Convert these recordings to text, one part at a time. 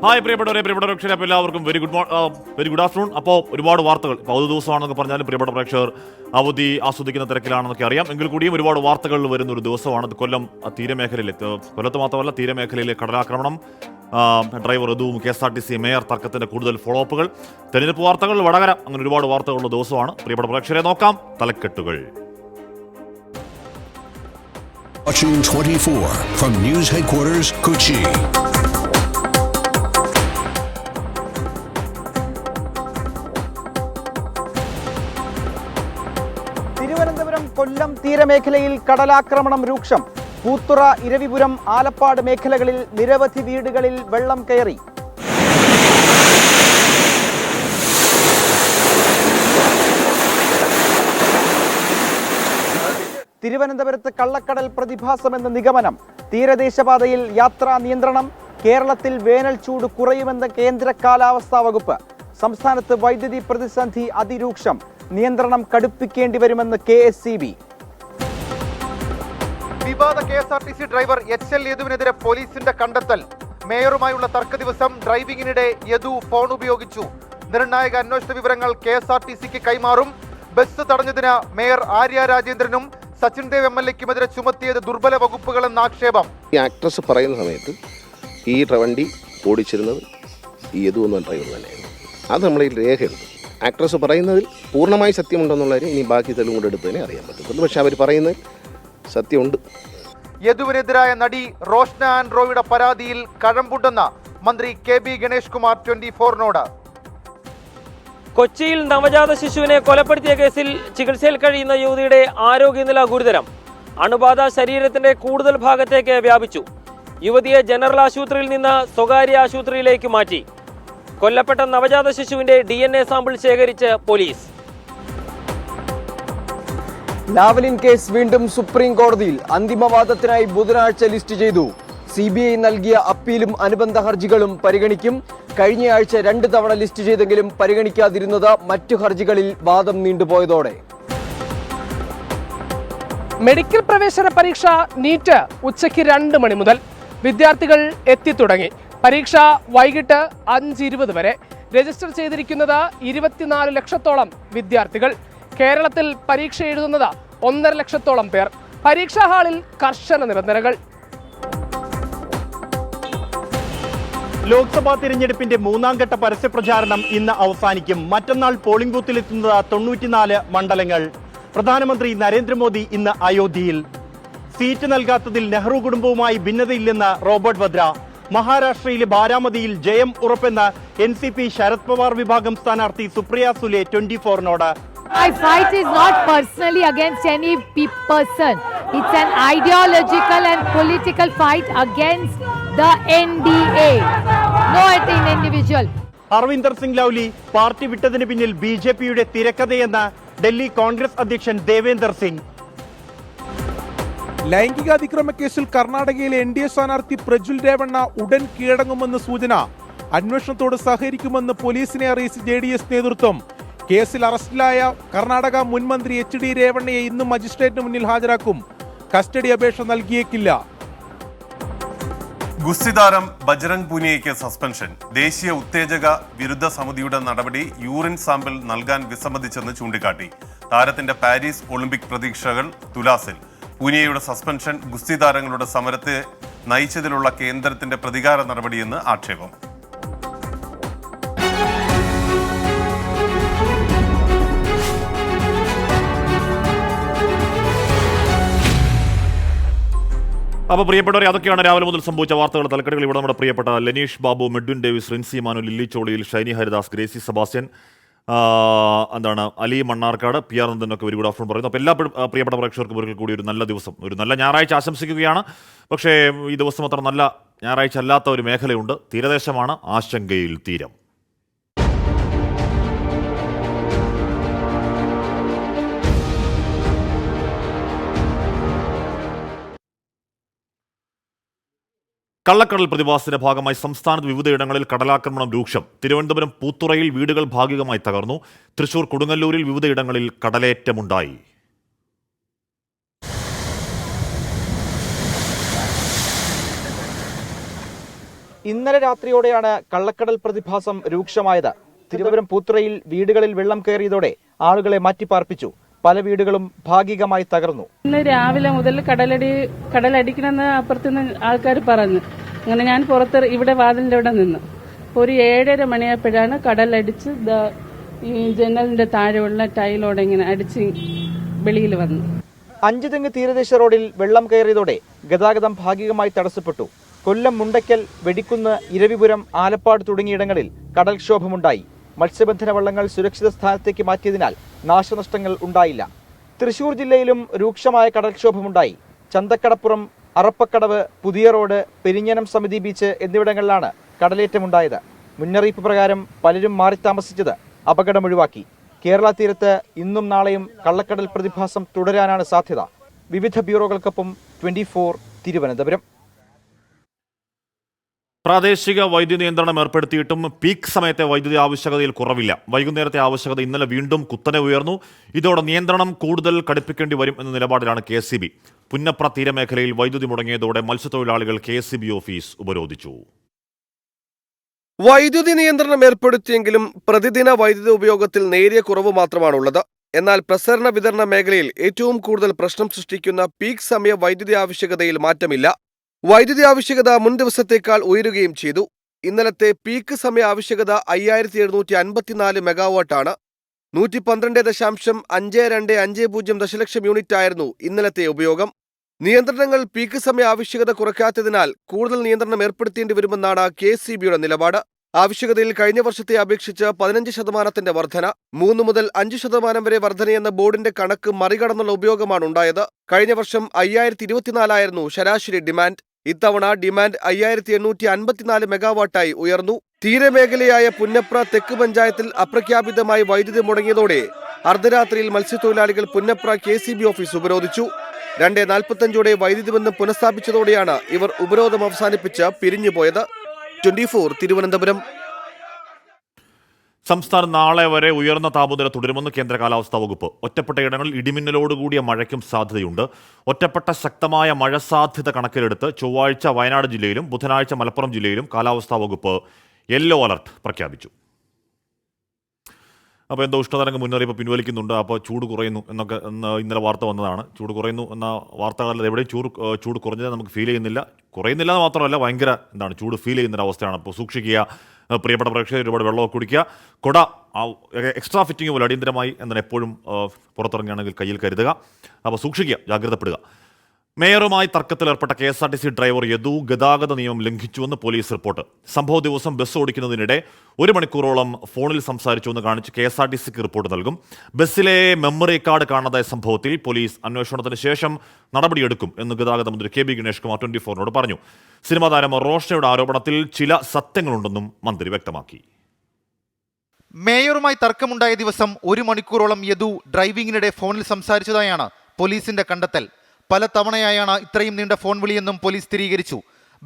Hi പ്രിയപ്പെട്ട പ്രേക്ഷകരെ, അപ്പോൾ എല്ലാവർക്കും വെരി ഗുഡ് ആഫ്റ്റർനൂൺ. അപ്പോൾ ഒരുപാട് വാർത്തകൾ ഇപ്പോൾ അവധി ദിവസമാണെന്നൊക്കെ പറഞ്ഞാലും പ്രിയപ്പെട്ട പ്രേക്ഷകർ അവധി ആസ്വദിക്കുന്ന തിരക്കിലാണെന്നൊക്കെ അറിയാം. എങ്കിൽ കൂടിയും ഒരുപാട് വാർത്തകൾ വരുന്ന ഒരു ദിവസമാണ്. കൊല്ലം തീരമേഖലയിലെ, കൊല്ലത്ത് മാത്രമല്ല തീരമേഖലയിലെ കടലാക്രമണം, ഡ്രൈവർ ഋതുവും KSRTC മേയർ തർക്കത്തിന്റെ കൂടുതൽ ഫോളോ അപ്പുകൾ, തെരഞ്ഞെടുപ്പ് വാർത്തകൾ, വടകര, അങ്ങനെ ഒരുപാട് വാർത്തകളുള്ള ദിവസമാണ്. പ്രിയപ്പെട്ട പ്രേക്ഷകരെ, നോക്കാം തലക്കെട്ടുകൾ. Watching 24 from News Headquarters, Kochi. Thiruvananthapuram Kollam തീരമേഖലയിൽ കടലാക്രമണം രൂക്ഷം. പൂത്തുറ, ഇരവിപുരം, ആലപ്പാട് മേഖലകളിൽ നിരവധി വീടുകളിൽ വെള്ളം കയറി. തിരുവനന്തപുരത്ത് കള്ളക്കടൽ പ്രതിഭാസമെന്ന നിഗമനം. തീരദേശപാതയിൽ യാത്രാ നിയന്ത്രണം. കേരളത്തിൽ വേനൽ ചൂട് കുറയുമെന്ന് കേന്ദ്ര കാലാവസ്ഥാ വകുപ്പ്. സംസ്ഥാനത്ത് വൈദ്യുതി പ്രതിസന്ധി അതിരൂക്ഷം. നിയന്ത്രണം കടുപ്പിക്കേണ്ടി വരുമെന്ന് KSEB. വിവാദ KSRTC ഡ്രൈവർ HL യദുവിനെതിരെ പോലീസിന്റെ കണ്ടെത്തൽ. മേയറുമായുള്ള തർക്ക ദിവസം ഡ്രൈവിംഗിനിടെ യദു ഫോൺ ഉപയോഗിച്ചു. നിർണായക അന്വേഷണ വിവരങ്ങൾ KSRTCക്ക് കൈമാറും. ബസ് തടഞ്ഞതിന് മേയർ ആര്യ രാജേന്ദ്രനും സച്ചിൻ ദേവ് MLAക്കുമെതിരെ ചുമത്തിയത് ദുർബല വകുപ്പുകളെന്ന ആക്ഷേപം. ഈ ആക്ട്രസ് പറയുന്ന സമയത്ത് ഈ വണ്ടി ഓടിച്ചിരുന്നത് ഈ യദു എന്ന ഡ്രൈവർ തന്നെയായിരുന്നു. അത് നമ്മളെ രേഖയുണ്ട്. ആക്ട്രസ് പറയുന്നതിൽ പൂർണ്ണമായി സത്യമുണ്ടെന്നുള്ളതിന് ഇനി ബാക്കി തെളിവും കൂടെ എടുത്ത് തന്നെ അറിയാൻ പറ്റത്തുള്ളൂ. പക്ഷെ അവർ പറയുന്നതിൽ സത്യമുണ്ട്. യദുവിനെതിരായ നടി റോഷ്ന ആൻഡ്രോയുടെ പരാതിയിൽ കഴമ്പുണ്ടെന്ന മന്ത്രി KB ഗണേഷ് കുമാർ 24നോട്. കൊച്ചിയിൽ നവജാത ശിശുവിനെ കൊലപ്പെടുത്തിയ കേസിൽ ചികിത്സയിൽ കഴിയുന്ന യുവതിയുടെ ആരോഗ്യനില ഗുരുതരം. അണുബാധ ശരീരത്തിന്റെ കൂടുതൽ ഭാഗത്തേക്ക് വ്യാപിച്ചു. യുവതിയെ ജനറൽ ആശുപത്രിയിൽ നിന്ന് സ്വകാര്യ ആശുപത്രിയിലേക്ക് മാറ്റി. കൊല്ലപ്പെട്ട നവജാത ശിശുവിന്റെ DNA സാമ്പിൾ ശേഖരിച്ച് പോലീസ്. ലാവ്ലിൻ കേസ് വീണ്ടും സുപ്രീം കോടതിയിൽ. അന്തിമവാദത്തിനായി ബുധനാഴ്ച ലിസ്റ്റ് ചെയ്തു. CBI നൽകിയ അപ്പീലും അനുബന്ധ ഹർജികളും പരിഗണിക്കും. കഴിഞ്ഞയാഴ്ച 2 തവണ ലിസ്റ്റ് ചെയ്തെങ്കിലും പരിഗണിക്കാതിരുന്നത് മറ്റു ഹർജികളിൽ വാദം നീണ്ടുപോയതോടെ. മെഡിക്കൽ പ്രവേശന പരീക്ഷ നീറ്റ് ഉച്ചയ്ക്ക് 2 മണി മുതൽ വിദ്യാർത്ഥികൾ എത്തിത്തുടങ്ങി. പരീക്ഷ വൈകിട്ട് 5:20 വരെ. രജിസ്റ്റർ ചെയ്തിരിക്കുന്നത് 24 ലക്ഷത്തോളം വിദ്യാർത്ഥികൾ. കേരളത്തിൽ പരീക്ഷ എഴുതുന്നത് 1.5 ലക്ഷത്തോളം പേർ. പരീക്ഷാ ഹാളിൽ കർശന നിബന്ധനകൾ. ലോക്സഭാ തിരഞ്ഞെടുപ്പിന്റെ 3ാം ഘട്ട പരസ്യപ്രചാരണം ഇന്ന് അവസാനിക്കും. മറ്റന്നാൾ പോളിംഗ് ബൂത്തിലെത്തുന്നത് 94 മണ്ഡലങ്ങൾ. പ്രധാനമന്ത്രി നരേന്ദ്രമോദി ഇന്ന് അയോധ്യയിൽ. സീറ്റ് നൽകാത്തതിൽ നെഹ്റു കുടുംബവുമായി ഭിന്നതയില്ലെന്ന് റോബർട്ട് വദ്ര. മഹാരാഷ്ട്രയിലെ ബാരാമതിയിൽ ജയം ഉറപ്പെന്ന് NCP ശരത് പവാർ വിഭാഗം സ്ഥാനാർത്ഥി സുപ്രിയ സുലെ 24നോട്. My fight is not personally against any person. It's an ideological and political fight against the NDA. No at an individual. Arvinder Singh Lovely party വിട്ടതിന് പിന്നിൽ BJPയുടെ തിരക്കഥയെന്ന് ഡൽഹി കോൺഗ്രസ് അധ്യക്ഷൻ ദേവേന്ദർ സിംഗ്. ലൈംഗികാതിക്രമ കേസിൽ കർണാടകയിലെ NDA സ്ഥാനാർത്ഥി പ്രജ്വൽ രേവണ്ണ ഉടൻ കീഴടങ്ങുമെന്ന് സൂചന. അന്വേഷണത്തോട് സഹകരിക്കുമെന്ന് പോലീസിനെ അറിയിച്ച JDS നേതൃത്വം. കേസിൽ അറസ്റ്റിലായ കർണാടക മുൻ മന്ത്രി HD രേവണ്ണയെ ഇന്നും മജിസ്ട്രേറ്റിന് മുന്നിൽ ഹാജരാക്കും. കസ്റ്റഡി അപേക്ഷ നൽകിയേക്കില്ല. ഗുസ്തി താരം ബജ്രംഗ് പൂനിയയ്ക്ക് സസ്പെൻഷൻ. ദേശീയ ഉത്തേജക വിരുദ്ധ സമിതിയുടെ നടപടി യൂറിൻ സാമ്പിൾ നൽകാൻ വിസമ്മതിച്ചെന്ന് ചൂണ്ടിക്കാട്ടി. താരത്തിന്റെ പാരീസ് ഒളിമ്പിക് പ്രതീക്ഷകൾ തുലാസിൽ. പൂനിയയുടെ സസ്പെൻഷൻ ഗുസ്തി താരങ്ങളുടെ സമരത്തെ നയിച്ചതിലുള്ള കേന്ദ്രത്തിന്റെ പ്രതികാര നടപടിയെന്ന് ആക്ഷേപം. അപ്പോൾ പ്രിയപ്പെട്ടവരെ, അതൊക്കെയാണ് രാവിലെ മുതൽ സംഭവിച്ച വാർത്തകൾ. തലക്കെട്ടുകൾ ഇവിടെ നമ്മുടെ പ്രിയപ്പെട്ട ലെനീഷ് ബാബു, മെഡ്വിൻ ഡേവിസ്, റിൻസി മാനു, ലില്ലി ചോളിയിൽ, ഷൈനി ഹരിദാസ്, ഗ്രേസി സെബാസ്റ്റ്യൻ, അലി മണ്ണാർക്കാട്, PR നന്ദനൊക്കെ വെരി ഗുഡ് ആഫ്റ്റർനൂൺ പറയുന്നു. അപ്പോൾ എല്ലാ പ്രിയപ്പെട്ട പ്രേക്ഷകർക്കും ഒരിക്കൽ കൂടി ഒരു നല്ല ദിവസം, ഒരു നല്ല ഞായറാഴ്ച ആശംസിക്കുകയാണ്. പക്ഷേ ഈ ദിവസം അത്ര നല്ല ഞായറാഴ്ച അല്ലാത്ത ഒരു മേഖലയുണ്ട്. തീരദേശമാണ്. ആശങ്കയിൽ തീരം. കള്ളക്കടൽ പ്രതിഭാസത്തിന്റെ ഭാഗമായി സംസ്ഥാനത്ത് വിവിധയിടങ്ങളിൽ കടലാക്രമണം രൂക്ഷം. തിരുവനന്തപുരം പൂത്തുറയിൽ വീടുകൾ ഭാഗികമായി തകർന്നു. തൃശൂർ കൊടുങ്ങല്ലൂരിൽ വിവിധയിടങ്ങളിൽ കടലേറ്റമുണ്ടായി. ഇന്നലെ രാത്രിയോടെയാണ് കള്ളക്കടൽ പ്രതിഭാസം രൂക്ഷമായത്. തിരുവനന്തപുരം പൂത്തുറയിൽ വീടുകളിൽ വെള്ളം കയറിയതോടെ ആളുകളെ മാറ്റിപ്പാർപ്പിച്ചു. പല വീടുകളും ഭാഗികമായി തകർന്നു. ഇന്ന് രാവിലെ മുതൽ കടലടിക്കണമെന്ന് അപ്പുറത്തുനിന്ന് ആൾക്കാർ പറഞ്ഞു. അങ്ങനെ ഞാൻ പുറത്ത് ഇവിടെ വാതിലിൻ്റെ ഇവിടെ നിന്നു. ഒരു 7:30 മണിയായപ്പോഴാണ് കടലടിച്ച് ഈ ജനലിന്റെ താഴെയുള്ള ടൈലോടെ ഇങ്ങനെ അടിച്ച് വെളിയിൽ വന്നു. അഞ്ചുതെങ്ങ് തീരദേശ റോഡിൽ വെള്ളം കയറിയതോടെ ഗതാഗതം ഭാഗികമായി തടസ്സപ്പെട്ടു. കൊല്ലം, മുണ്ടയ്ക്കൽ, വെടിക്കുന്ന്, ഇരവിപുരം, ആലപ്പാട് തുടങ്ങിയിടങ്ങളിൽ കടൽക്ഷോഭമുണ്ടായി. മത്സ്യബന്ധന വള്ളങ്ങൾ സുരക്ഷിത സ്ഥാനത്തേക്ക് മാറ്റിയതിനാൽ നാശനഷ്ടങ്ങൾ ഉണ്ടായില്ല. തൃശൂർ ജില്ലയിലും രൂക്ഷമായ കടൽക്ഷോഭമുണ്ടായി. ചന്തക്കടപ്പുറം, അറപ്പക്കടവ്, പുതിയ റോഡ്, പെരിഞ്ഞനം സമിതി ബീച്ച് എന്നിവിടങ്ങളിലാണ് കടലേറ്റമുണ്ടായത്. മുന്നറിയിപ്പ് പ്രകാരം പലരും മാറി താമസിച്ചത് അപകടമൊഴിവാക്കി. കേരള തീരത്ത് ഇന്നും നാളെയും കള്ളക്കടൽ പ്രതിഭാസം തുടരാനാണ് സാധ്യത. വിവിധ ബ്യൂറോകൾക്കൊപ്പം 24 തിരുവനന്തപുരം. പ്രാദേശിക വൈദ്യുതി നിയന്ത്രണം ഏർപ്പെടുത്തിയിട്ടും പീക്ക് സമയത്തെ വൈദ്യുതി ആവശ്യകതയിൽ കുറവില്ല. വൈകുന്നേരത്തെ ആവശ്യകത ഇന്നലെ വീണ്ടും കുത്തനെ ഉയർന്നു. ഇതോടെ നിയന്ത്രണം കൂടുതൽ കടുപ്പിക്കേണ്ടി വരും എന്ന നിലപാടിലാണ് KSEB. പുന്നപ്ര തീരമേഖലയിൽ വൈദ്യുതി മുടങ്ങിയതോടെ മത്സ്യത്തൊഴിലാളികൾ KSEB ഓഫീസ് ഉപരോധിച്ചു. വൈദ്യുതി നിയന്ത്രണം ഏർപ്പെടുത്തിയെങ്കിലും പ്രതിദിന വൈദ്യുതി ഉപയോഗത്തിൽ നേരിയ കുറവ് മാത്രമാണുള്ളത്. എന്നാൽ പ്രസരണ വിതരണ മേഖലയിൽ ഏറ്റവും കൂടുതൽ പ്രശ്നം സൃഷ്ടിക്കുന്ന പീക്ക് സമയ വൈദ്യുതി ആവശ്യകതയിൽ മാറ്റമില്ല. വൈദ്യുതി ആവശ്യകത മുൻ ദിവസത്തേക്കാൾ ഉയരുകയും ചെയ്തു. ഇന്നലത്തെ പീക്ക് സമയ ആവശ്യകത 5754 മെഗാവാട്ടാണ്. 112.5250 ദശലക്ഷം യൂണിറ്റ് ആയിരുന്നു ഇന്നലത്തെ ഉപയോഗം. നിയന്ത്രണങ്ങൾ പീക്ക് സമയ ആവശ്യകത കുറയ്ക്കാത്തതിനാൽ കൂടുതൽ നിയന്ത്രണം ഏർപ്പെടുത്തേണ്ടി വരുമെന്നാണ് KSEBയുടെ നിലപാട്. ആവശ്യകതയിൽ കഴിഞ്ഞ വർഷത്തെ അപേക്ഷിച്ച് 15% വർധന. 3 മുതൽ 5% വരെ വർധനയെന്ന ബോർഡിന്റെ കണക്ക് മറികടന്നുള്ള ഉപയോഗമാണ് ഉണ്ടായത്. കഴിഞ്ഞ വർഷം 5024 ശരാശരി ഡിമാൻഡ്. ഇത്തവണ ഡിമാൻഡ് 5854 മെഗാവാട്ടായി ഉയർന്നു. തീരമേഖലയായ പുന്നപ്ര തെക്ക് പഞ്ചായത്തിൽ അപ്രഖ്യാപിതമായി വൈദ്യുതി മുടങ്ങിയതോടെ അർദ്ധരാത്രിയിൽ മത്സ്യത്തൊഴിലാളികൾ പുന്നപ്ര KSEB ഓഫീസ് ഉപരോധിച്ചു. 2:45 വൈദ്യുതി ബന്ധം പുനഃസ്ഥാപിച്ചതോടെയാണ് ഇവർ ഉപരോധം അവസാനിപ്പിച്ച് പിരിഞ്ഞുപോയത്. 24 തിരുവനന്തപുരം. സംസ്ഥാനം നാളെ വരെ ഉയർന്ന താപനില തുടരുമെന്ന് കേന്ദ്ര കാലാവസ്ഥാ വകുപ്പ്. ഒറ്റപ്പെട്ട ഇടങ്ങളിൽ ഇടിമിന്നലോടുകൂടിയ മഴയ്ക്കും സാധ്യതയുണ്ട്. ഒറ്റപ്പെട്ട ശക്തമായ മഴ സാധ്യത കണക്കിലെടുത്ത് ചൊവ്വാഴ്ച വയനാട് ജില്ലയിലും ബുധനാഴ്ച മലപ്പുറം ജില്ലയിലും കാലാവസ്ഥാ വകുപ്പ് യെല്ലോ അലർട്ട് പ്രഖ്യാപിച്ചു. അപ്പോൾ എന്തോ ഉഷ്ണതരംഗ മുന്നറിയിപ്പ് പിൻവലിക്കുന്നുണ്ട്. അപ്പോൾ ചൂട് കുറയുന്നു എന്നൊക്കെ ഇന്നലെ വാർത്ത വന്നതാണ്. ചൂട് കുറയുന്നു എന്ന വാർത്തകളിൽ എവിടെയും ചൂട് കുറഞ്ഞത് നമുക്ക് ഫീൽ ചെയ്യുന്നില്ല. കുറയുന്നില്ല എന്ന് മാത്രമല്ല, ഭയങ്കര ചൂട് ഫീൽ ചെയ്യുന്നൊരവസ്ഥയാണ്. അപ്പോൾ സൂക്ഷിക്കുക പ്രിയപ്പെട്ട പ്രേക്ഷകർ. ഒരുപാട് വെള്ളമൊക്കെ കുടിക്കുക. കുട എക്സ്ട്രാ ഫിറ്റിംഗ് പോലെ അടിയന്തരമായി എന്താണ് എപ്പോഴും പുറത്തിറങ്ങുകയാണെങ്കിൽ കയ്യിൽ കരുതുക. അപ്പോൾ സൂക്ഷിക്കുക, ജാഗ്രതപ്പെടുക. മേയറുമായി തർക്കത്തിലേർപ്പെട്ട KSRTC ഡ്രൈവർ യദു ഗതാഗത നിയമം ലംഘിച്ചുവെന്ന് പോലീസ് റിപ്പോർട്ട്. സംഭവ ദിവസം ബസ് ഓടിക്കുന്നതിനിടെ 1 മണിക്കൂറോളം ഫോണിൽ സംസാരിച്ചുവെന്ന് കാണിച്ച് KSRTCക്ക് റിപ്പോർട്ട് നൽകും. ബസ്സിലെ മെമ്മറി കാർഡ് കാണാതായ സംഭവത്തിൽ പോലീസ് അന്വേഷണത്തിന് ശേഷം നടപടിയെടുക്കും എന്ന് ഗതാഗത മന്ത്രി KB ഗണേഷ് കുമാർ 24 പറഞ്ഞു. സിനിമാ താരം റോഷനയുടെ ആരോപണത്തിൽ ചില സത്യങ്ങളുണ്ടെന്നും മന്ത്രി വ്യക്തമാക്കി. മേയറുമായി തർക്കമുണ്ടായ ദിവസം 1 മണിക്കൂറോളം യദു ഡ്രൈവിംഗിനിടെ ഫോണിൽ സംസാരിച്ചതായാണ് പോലീസിന്റെ കണ്ടെത്തൽ. പല തവണയായാണ് ഇത്രയും നീണ്ട ഫോൺ വിളിയെന്നും പോലീസ് സ്ഥിരീകരിച്ചു.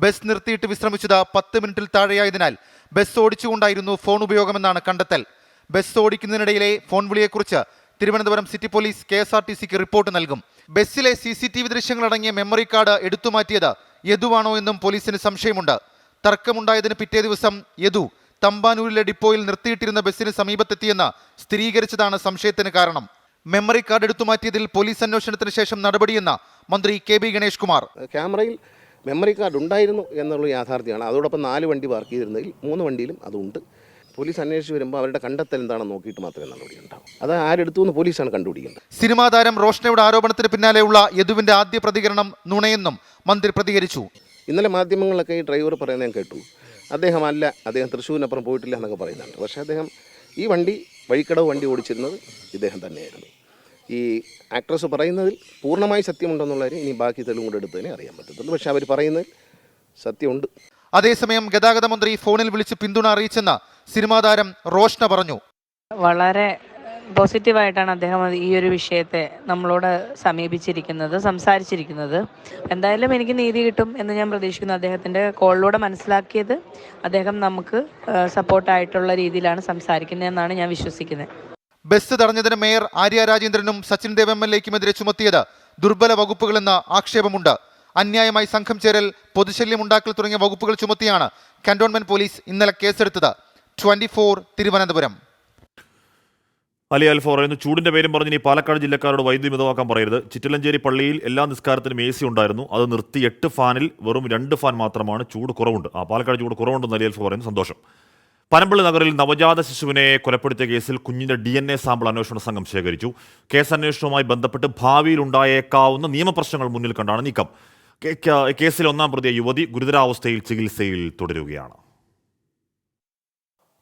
ബസ് നിർത്തിയിട്ട് വിശ്രമിച്ചത് 10 മിനിറ്റിൽ താഴെയായതിനാൽ ബസ് ഓടിച്ചുകൊണ്ടായിരുന്നു ഫോൺ ഉപയോഗമെന്നാണ് കണ്ടെത്തൽ. ബസ് ഓടിക്കുന്നതിനിടയിലെ ഫോൺ വിളിയെക്കുറിച്ച് തിരുവനന്തപുരം സിറ്റി പോലീസ് KSRTCക്ക് റിപ്പോർട്ട് നൽകും. ബസ്സിലെ CCTV ദൃശ്യങ്ങളടങ്ങിയ മെമ്മറി കാർഡ് എടുത്തുമാറ്റിയത് യദുവാണോ എന്നും പോലീസിന് സംശയമുണ്ട്. തർക്കമുണ്ടായതിന് പിറ്റേ ദിവസം യദു തമ്പാനൂരിലെ ഡിപ്പോയിൽ നിർത്തിയിട്ടിരുന്ന ബസ്സിന് സമീപത്തെത്തിയെന്ന് സ്ഥിരീകരിച്ചതാണ് സംശയത്തിന് കാരണം. മെമ്മറി കാർഡ് എടുത്തുമാറ്റിയതിൽ പോലീസ് അന്വേഷണത്തിന് ശേഷം നടപടിയെന്ന മന്ത്രി KB ഗണേഷ് കുമാർ. ക്യാമറയിൽ മെമ്മറി കാർഡ് ഉണ്ടായിരുന്നു എന്നുള്ള യാഥാർത്ഥ്യമാണ്. അതോടൊപ്പം 4 വണ്ടി പാർക്ക് ചെയ്തിരുന്നതിൽ 3 വണ്ടിയിലും അതുണ്ട്. പോലീസ് അന്വേഷിച്ച് വരുമ്പോൾ അവരുടെ കണ്ടെത്തൽ എന്താണെന്ന് നോക്കിയിട്ട് മാത്രമേ നടപടി ഉണ്ടാവും. അത് ആരെടുത്തു എന്ന് പോലീസാണ് കണ്ടുപിടിക്കുന്നത്. സിനിമാ താരം റോഷനയുടെ ആരോപണത്തിന് പിന്നാലെയുള്ള യദുവിന്റെ ആദ്യ പ്രതികരണം നുണയെന്നും മന്ത്രി പ്രതികരിച്ചു. ഇന്നലെ മാധ്യമങ്ങളിലൊക്കെ ഈ ഡ്രൈവർ പറയുന്നത് ഞാൻ കേട്ടു. അദ്ദേഹം തൃശ്ശൂരിനപ്പുറം പോയിട്ടില്ല എന്നൊക്കെ പറയുന്നുണ്ട്. പക്ഷേ അദ്ദേഹം ഈ വഴിക്കടവ് വണ്ടി ഓടിച്ചിരുന്നത് ഇദ്ദേഹം തന്നെയായിരുന്നു. ഈ ആക്ട്രസ് പറയുന്നതിൽ പൂർണ്ണമായി സത്യമുണ്ടെന്നുള്ള ഇനി ബാക്കി തെളിവും കൂടെ എടുത്തതിനെ അറിയാൻ പറ്റത്തുള്ളൂ. പക്ഷേ അവർ പറയുന്നതിൽ സത്യമുണ്ട്. അതേസമയം ഗതാഗത മന്ത്രി ഫോണിൽ വിളിച്ച് പിന്തുണ അറിയിച്ചെന്ന് സിനിമാ താരം റോഷ്ന പറഞ്ഞു. വളരെ പോസിറ്റീവായിട്ടാണ് അദ്ദേഹം ഈ ഒരു വിഷയത്തെ നമ്മളോട് സംസാരിച്ചിരിക്കുന്നത്. എന്തായാലും എനിക്ക് നീതി കിട്ടും എന്ന് ഞാൻ പ്രതീക്ഷിക്കുന്നു. അദ്ദേഹത്തിൻ്റെ കോളിലൂടെ മനസ്സിലാക്കിയത് അദ്ദേഹം നമുക്ക് സപ്പോർട്ടായിട്ടുള്ള രീതിയിലാണ് സംസാരിക്കുന്നതെന്നാണ് ഞാൻ വിശ്വസിക്കുന്നത്. ബസ് തടഞ്ഞതിന് മേയർ ആര്യ രാജേന്ദ്രനും സച്ചിൻ ദേവ് MLAക്കുമെതിരെ ചുമത്തിയത് ദുർബല വകുപ്പുകളെന്ന ആക്ഷേപമുണ്ട്. അന്യായമായി സംഘം ചേരൽ, പൊതുശല്യം ഉണ്ടാക്കൽ തുടങ്ങിയ വകുപ്പുകൾ ചുമത്തിയാണ് കന്റോൺമെന്റ് പോലീസ് ഇന്നലെ കേസെടുത്തത്. 24 തിരുവനന്തപുരം. അലി അൽഫ പറയുന്നു, ചൂടിന്റെ പേരും പറഞ്ഞ് ഇനി പാലക്കാട് ജില്ലക്കാരോട് വൈദ്യുതി മിതമാക്കാൻ പറയരുത്. ചിറ്റലഞ്ചേരി പള്ളിയിൽ എല്ലാ നിസ്കാരത്തിനും AC ഉണ്ടായിരുന്നു, അത് നിർത്തി 8 ഫാനിൽ വെറും 2 ഫാൻ മാത്രമാണ്. ചൂട് കുറവുണ്ട്. പാലക്കാട് ചൂട് കുറവുണ്ടെന്ന് അലി അൽഫ പറയുന്നു. സന്തോഷം. പനമ്പള്ളി നഗറിൽ നവജാത ശിശുവിനെ കൊലപ്പെടുത്തിയ കേസിൽ കുഞ്ഞിന്റെ DNA സാമ്പിൾ അന്വേഷണ സംഘം ശേഖരിച്ചു. കേസ് അന്വേഷണവുമായി ബന്ധപ്പെട്ട് ഭാവിയിൽ ഉണ്ടായേക്കാവുന്ന നിയമപ്രശ്നങ്ങൾ മുന്നിൽ കണ്ടാണ് നീക്കം. കേസിൽ 1-ാം പ്രതിയെ യുവതി ഗുരുതരാവസ്ഥയിൽ ചികിത്സയിൽ തുടരുകയാണ്.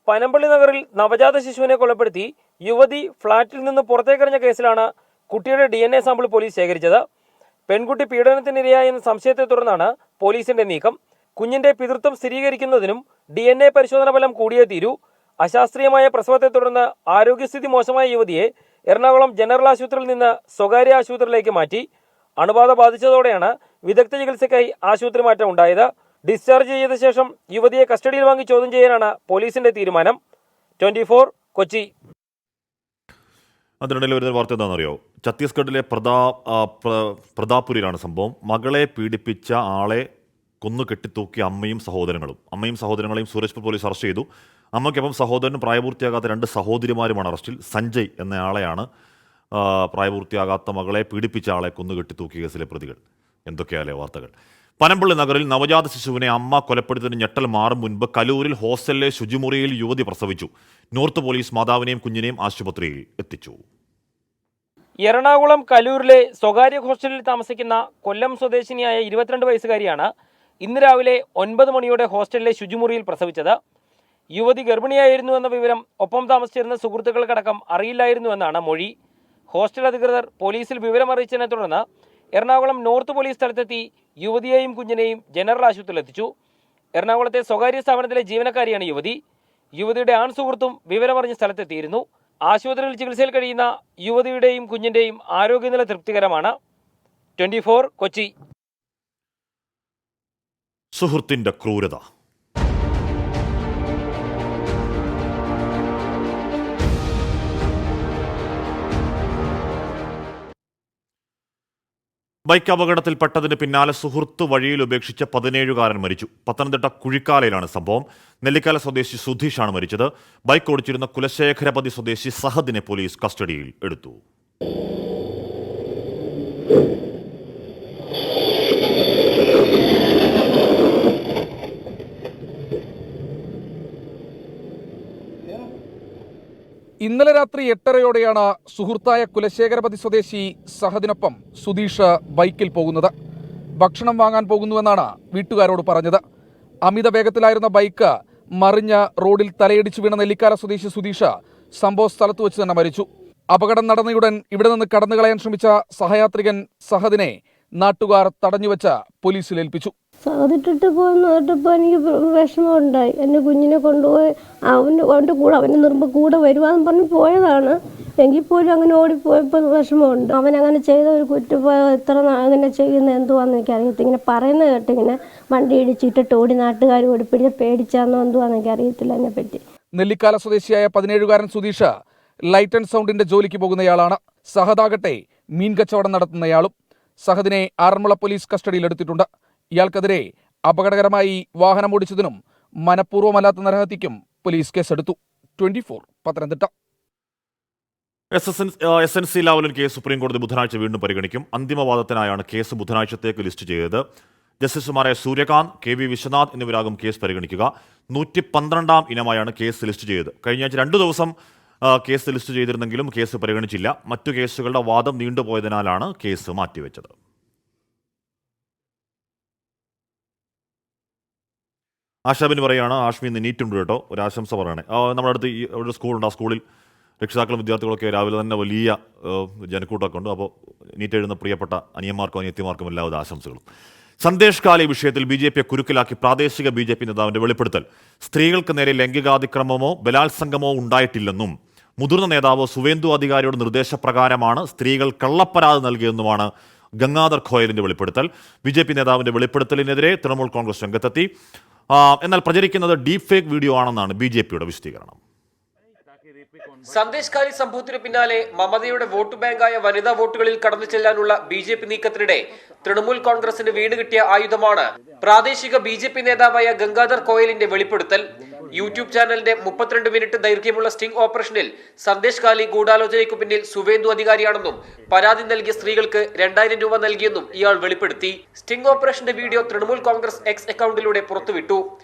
പനമ്പള്ളി നഗറിൽ നവജാത ശിശുവിനെ കൊലപ്പെടുത്തി യുവതി ഫ്ളാറ്റിൽ നിന്ന് പുറത്തേക്കെറിഞ്ഞ കേസിലാണ് കുട്ടിയുടെ DNA സാമ്പിൾ പോലീസ് ശേഖരിച്ചത്. പെൺകുട്ടി പീഡനത്തിനിരയായെന്ന സംശയത്തെ തുടർന്നാണ് പോലീസിന്റെ നീക്കം. കുഞ്ഞിന്റെ പിതൃത്വം സ്ഥിരീകരിക്കുന്നതിനും DNA പരിശോധന ഫലം കൂടിയേ തീരൂ. അശാസ്ത്രീയമായ പ്രസവത്തെ തുടർന്ന് ആരോഗ്യസ്ഥിതി മോശമായ യുവതിയെ എറണാകുളം ജനറൽ ആശുപത്രിയിൽ നിന്ന് സ്വകാര്യ ആശുപത്രിയിലേക്ക് മാറ്റി. അണുബാധ ബാധിച്ചതോടെയാണ് വിദഗ്ധ ചികിത്സയ്ക്കായി ആശുപത്രി മാറ്റം ഉണ്ടായത്. ഡിസ്ചാർജ് ചെയ്ത ശേഷം യുവതിയെ കസ്റ്റഡിയിൽ വാങ്ങി ചോദ്യം ചെയ്യാനാണ് പോലീസിന്റെ തീരുമാനം. 24 കൊച്ചി. അതിനിടയിൽ വരുന്ന വാർത്ത എന്താണെന്നറിയോ? ഛത്തീസ്ഗഡിലെ പ്രതാപുരിയിലാണ് സംഭവം. മകളെ പീഡിപ്പിച്ച ആളെ കൊന്നു കെട്ടിത്തൂക്കിയ അമ്മയും സഹോദരങ്ങളെയും സൂരജ്പൂർ പോലീസ് അറസ്റ്റ് ചെയ്തു. അമ്മയ്ക്കൊപ്പം സഹോദരനും പ്രായപൂർത്തിയാകാത്ത 2 സഹോദരിമാരുമാണ് അറസ്റ്റിൽ. സഞ്ജയ് എന്നയാളെയാണ് പ്രായപൂർത്തിയാകാത്ത മകളെ പീഡിപ്പിച്ച ആളെ കൊന്നു കെട്ടിത്തൂക്കിയ കേസിലെ പ്രതികൾ. എന്തൊക്കെയാലേ വാർത്തകൾ. പനമ്പള്ളി നഗറിൽ നവജാത ശിശുവിനെ അമ്മ കൊലപ്പെടുത്തിയതിന് ഞെട്ടൽ മാറും മുൻപ് കലൂരിൽ ഹോസ്റ്റലിലെ ശുചിമുറിയിൽ യുവതി പ്രസവിച്ചു. നോർത്ത് പോലീസ് മാതാവിനെയും കുഞ്ഞിനെയും ആശുപത്രിയിൽ എത്തിച്ചു. എറണാകുളം കലൂരിലെ സ്വകാര്യ ഹോസ്റ്റലിൽ താമസിക്കുന്ന കൊല്ലം സ്വദേശിനിയായ 22 വയസ്സുകാരിയാണ് ഇന്ന് രാവിലെ 9 മണിയോടെ ഹോസ്റ്റലിലെ ശുചിമുറിയിൽ പ്രസവിച്ചത്. യുവതി ഗർഭിണിയായിരുന്നുവെന്ന വിവരം ഒപ്പം താമസിച്ചിരുന്ന സുഹൃത്തുക്കൾക്കടക്കം അറിയില്ലായിരുന്നുവെന്നാണ് മൊഴി. ഹോസ്റ്റൽ അധികൃതർ പോലീസിൽ വിവരമറിയിച്ചതിനെ തുടർന്ന് എറണാകുളം നോർത്ത് പോലീസ് സ്ഥലത്തെത്തി യുവതിയെയും കുഞ്ഞിനെയും ജനറൽ ആശുപത്രിയിൽ എത്തിച്ചു. എറണാകുളത്തെ സ്വകാര്യ സ്ഥാപനത്തിലെ ജീവനക്കാരിയാണ് യുവതി. യുവതിയുടെ ആൺ സുഹൃത്തും വിവരമറിഞ്ഞ സ്ഥലത്തെത്തിയിരുന്നു. ആശുപത്രിയിൽ ചികിത്സയിൽ കഴിയുന്ന യുവതിയുടെയും കുഞ്ഞിന്റെയും ആരോഗ്യനില തൃപ്തികരമാണ്. 24 കൊച്ചി. സുഹൃത്തിന്റെ ക്രൂരത. ബൈക്ക് അപകടത്തിൽപ്പെട്ടതിന് പിന്നാലെ സുഹൃത്ത് വഴിയിൽ ഉപേക്ഷിച്ച 17-കാരൻ മരിച്ചു. പത്തനംതിട്ട കുഴിക്കാലയിലാണ് സംഭവം. നെല്ലിക്കാല സ്വദേശി സുധീഷാണ് മരിച്ചത്. ബൈക്ക് ഓടിച്ചിരുന്ന കുലശേഖരപതി സ്വദേശി സഹദിനെ പോലീസ് കസ്റ്റഡിയിൽ എടുത്തു. ഇന്നലെ രാത്രി 8:30-യോടെയാണ് സുഹൃത്തായ കുലശേഖരപതി സ്വദേശി സഹദിനൊപ്പം സുധീഷ് ബൈക്കിൽ പോകുന്നത്. ഭക്ഷണം വാങ്ങാൻ പോകുന്നുവെന്നാണ് വീട്ടുകാരോട് പറഞ്ഞത്. അമിത വേഗത്തിലായിരുന്ന ബൈക്ക് മറിഞ്ഞ് റോഡിൽ തലയിടിച്ചു വീണ നെല്ലിക്കാല സ്വദേശി സുധീഷ് സംഭവ സ്ഥലത്ത് വെച്ച് തന്നെ മരിച്ചു. അപകടം നടന്നയുടൻ ഇവിടെ നിന്ന് കടന്നു കളയാൻ ശ്രമിച്ച സഹയാത്രികൻ സഹദിനെ നാട്ടുകാർ തടഞ്ഞുവെച്ച് പോലീസിൽ ഏൽപ്പിച്ചു. സഹദിട്ടിട്ട് പോയിട്ടപ്പോൾ എനിക്ക് വിഷമമുണ്ടായി. എൻ്റെ കുഞ്ഞിനെ കൊണ്ടുപോയി അവൻ്റെ കൂടെ അവൻ്റെ നിർമ്മ കൂടെ വരുവാന്ന് പറഞ്ഞ് പോയതാണ്. എങ്കിൽ പോലും അങ്ങനെ ഓടിപ്പോയപ്പോൾ വിഷമമുണ്ട്. അവനങ്ങനെ ചെയ്ത ഒരു കുറ്റം എത്ര അങ്ങനെ ചെയ്യുന്ന എന്തുവാന്ന് എനിക്കറിയത്തില്ല. ഇങ്ങനെ പറയുന്നത് കേട്ട് ഇങ്ങനെ വണ്ടി ഇടിച്ചിട്ടിട്ട് ഓടി നാട്ടുകാർ ഓടിപ്പിടിച്ച് പേടിച്ചാന്നോ എന്തുവാന്ന് എനിക്കറിയത്തില്ല അതിനെപ്പറ്റി. നെല്ലിക്കാല സ്വദേശിയായ 17-കാരൻ സുധീഷ് ലൈറ്റ് ആൻഡ് സൗണ്ടിന്റെ ജോലിക്ക് പോകുന്നയാളാണ്. സഹദാകട്ടെ മീൻ കച്ചവടം നടത്തുന്നയാളും. സഹദിനെ ആറന്മുള പോലീസ് കസ്റ്റഡിയിലെടുത്തിട്ടുണ്ട്. ഇയാൾക്കെതിരെ അപകടകരമായി വാഹനം ഓടിച്ചതിനും മനഃപൂർവ്വമല്ലാത്ത നരഹത്യയ്ക്കും പോലീസ് കേസെടുത്തു. 24 പത്തനംതിട്ട. SNC ലാവലിൻ കേസ് സുപ്രീംകോടതി ബുധനാഴ്ച വീണ്ടും പരിഗണിക്കും. അന്തിമവാദത്തിനായാണ് കേസ് ബുധനാഴ്ചത്തേക്ക് ലിസ്റ്റ് ചെയ്തത്. ജസ്റ്റിസുമാരായ സൂര്യകാന്ത്, KV വിശ്വനാഥ് എന്നിവരാകും കേസ് പരിഗണിക്കുക. 112-ാം ഇനമായാണ് കേസ് ലിസ്റ്റ് ചെയ്തത്. കഴിഞ്ഞ ആഴ്ച 2 ദിവസം കേസ് ലിസ്റ്റ് ചെയ്തിരുന്നെങ്കിലും കേസ് പരിഗണിച്ചില്ല. മറ്റു കേസുകളുടെ വാദം നീണ്ടുപോയതിനാലാണ് കേസ് മാറ്റിവെച്ചത്. ആശാബിന് പറയുകയാണ്, ആഷ്മി ഇന്ന് നീറ്റുണ്ട് കേട്ടോ, ഒരു ആശംസ പറയണേ. നമ്മുടെ അടുത്ത് ഒരു സ്കൂളുണ്ട്. ആ സ്കൂളിൽ രക്ഷിതാക്കളും വിദ്യാർത്ഥികളൊക്കെ രാവിലെ തന്നെ വലിയ ജനക്കൂട്ടമൊക്കെ ഉണ്ട്. അപ്പോൾ നീറ്റ് എഴുതുന്ന പ്രിയപ്പെട്ട അനിയന്മാർക്കും അനിയത്തിമാർക്കും എല്ലാവിധ ആശംസകളും. സന്ദേശ് കാലി വിഷയത്തിൽ BJPയെ കുരുക്കിലാക്കി പ്രാദേശിക BJP നേതാവിന്റെ വെളിപ്പെടുത്തൽ. സ്ത്രീകൾക്ക് നേരെ ലൈംഗികാതിക്രമമോ ബലാത്സംഗമോ ഉണ്ടായിട്ടില്ലെന്നും മുതിർന്ന നേതാവ് സുവേന്ദു അധികാരിയുടെ നിർദ്ദേശപ്രകാരമാണ് സ്ത്രീകൾ കള്ളപ്പരാതി നൽകിയെന്നുമാണ് ഗംഗാധർ ഖോയലിന്റെ വെളിപ്പെടുത്തൽ. BJP നേതാവിന്റെ വെളിപ്പെടുത്തലിനെതിരെ തൃണമൂൽ കോൺഗ്രസ് രംഗത്തെത്തി. എന്നാൽ പ്രചരിക്കുന്നത് ഡീപ് ഫേക്ക് വീഡിയോ ആണെന്നാണ് BJPയുടെ വിശദീകരണം. സന്ദേശ് ഖാലി സംഭവത്തിനു പിന്നാലെ മമതയുടെ വോട്ട് ബാങ്കായ വനിതാ വോട്ടുകളിൽ കടന്നു ചെല്ലാനുള്ള BJP നീക്കത്തിനിടെ തൃണമൂൽ കോൺഗ്രസിന് വീണ് കിട്ടിയ ആയുധമാണ് പ്രാദേശിക BJP നേതാവായ ഗംഗാധർ കോയലിന്റെ വെളിപ്പെടുത്തൽ. യൂട്യൂബ് ചാനലിന്റെ 32 മിനിറ്റ് ദൈർഘ്യമുള്ള സ്റ്റിംഗ് ഓപ്പറേഷനിൽ സന്ദേശ് ഖാലി ഗൂഢാലോചനയ്ക്കു പിന്നിൽ സുവേന്ദു അധികാരിയാണെന്നും പരാതി നൽകിയ സ്ത്രീകൾക്ക് 2000 രൂപ നൽകിയെന്നും ഇയാൾ വെളിപ്പെടുത്തി. സ്റ്റിംഗ് ഓപ്പറേഷന്റെ വീഡിയോ തൃണമൂൽ കോൺഗ്രസ് എക്സ് അക്കൗണ്ടിലൂടെ പുറത്തുവിട്ടു.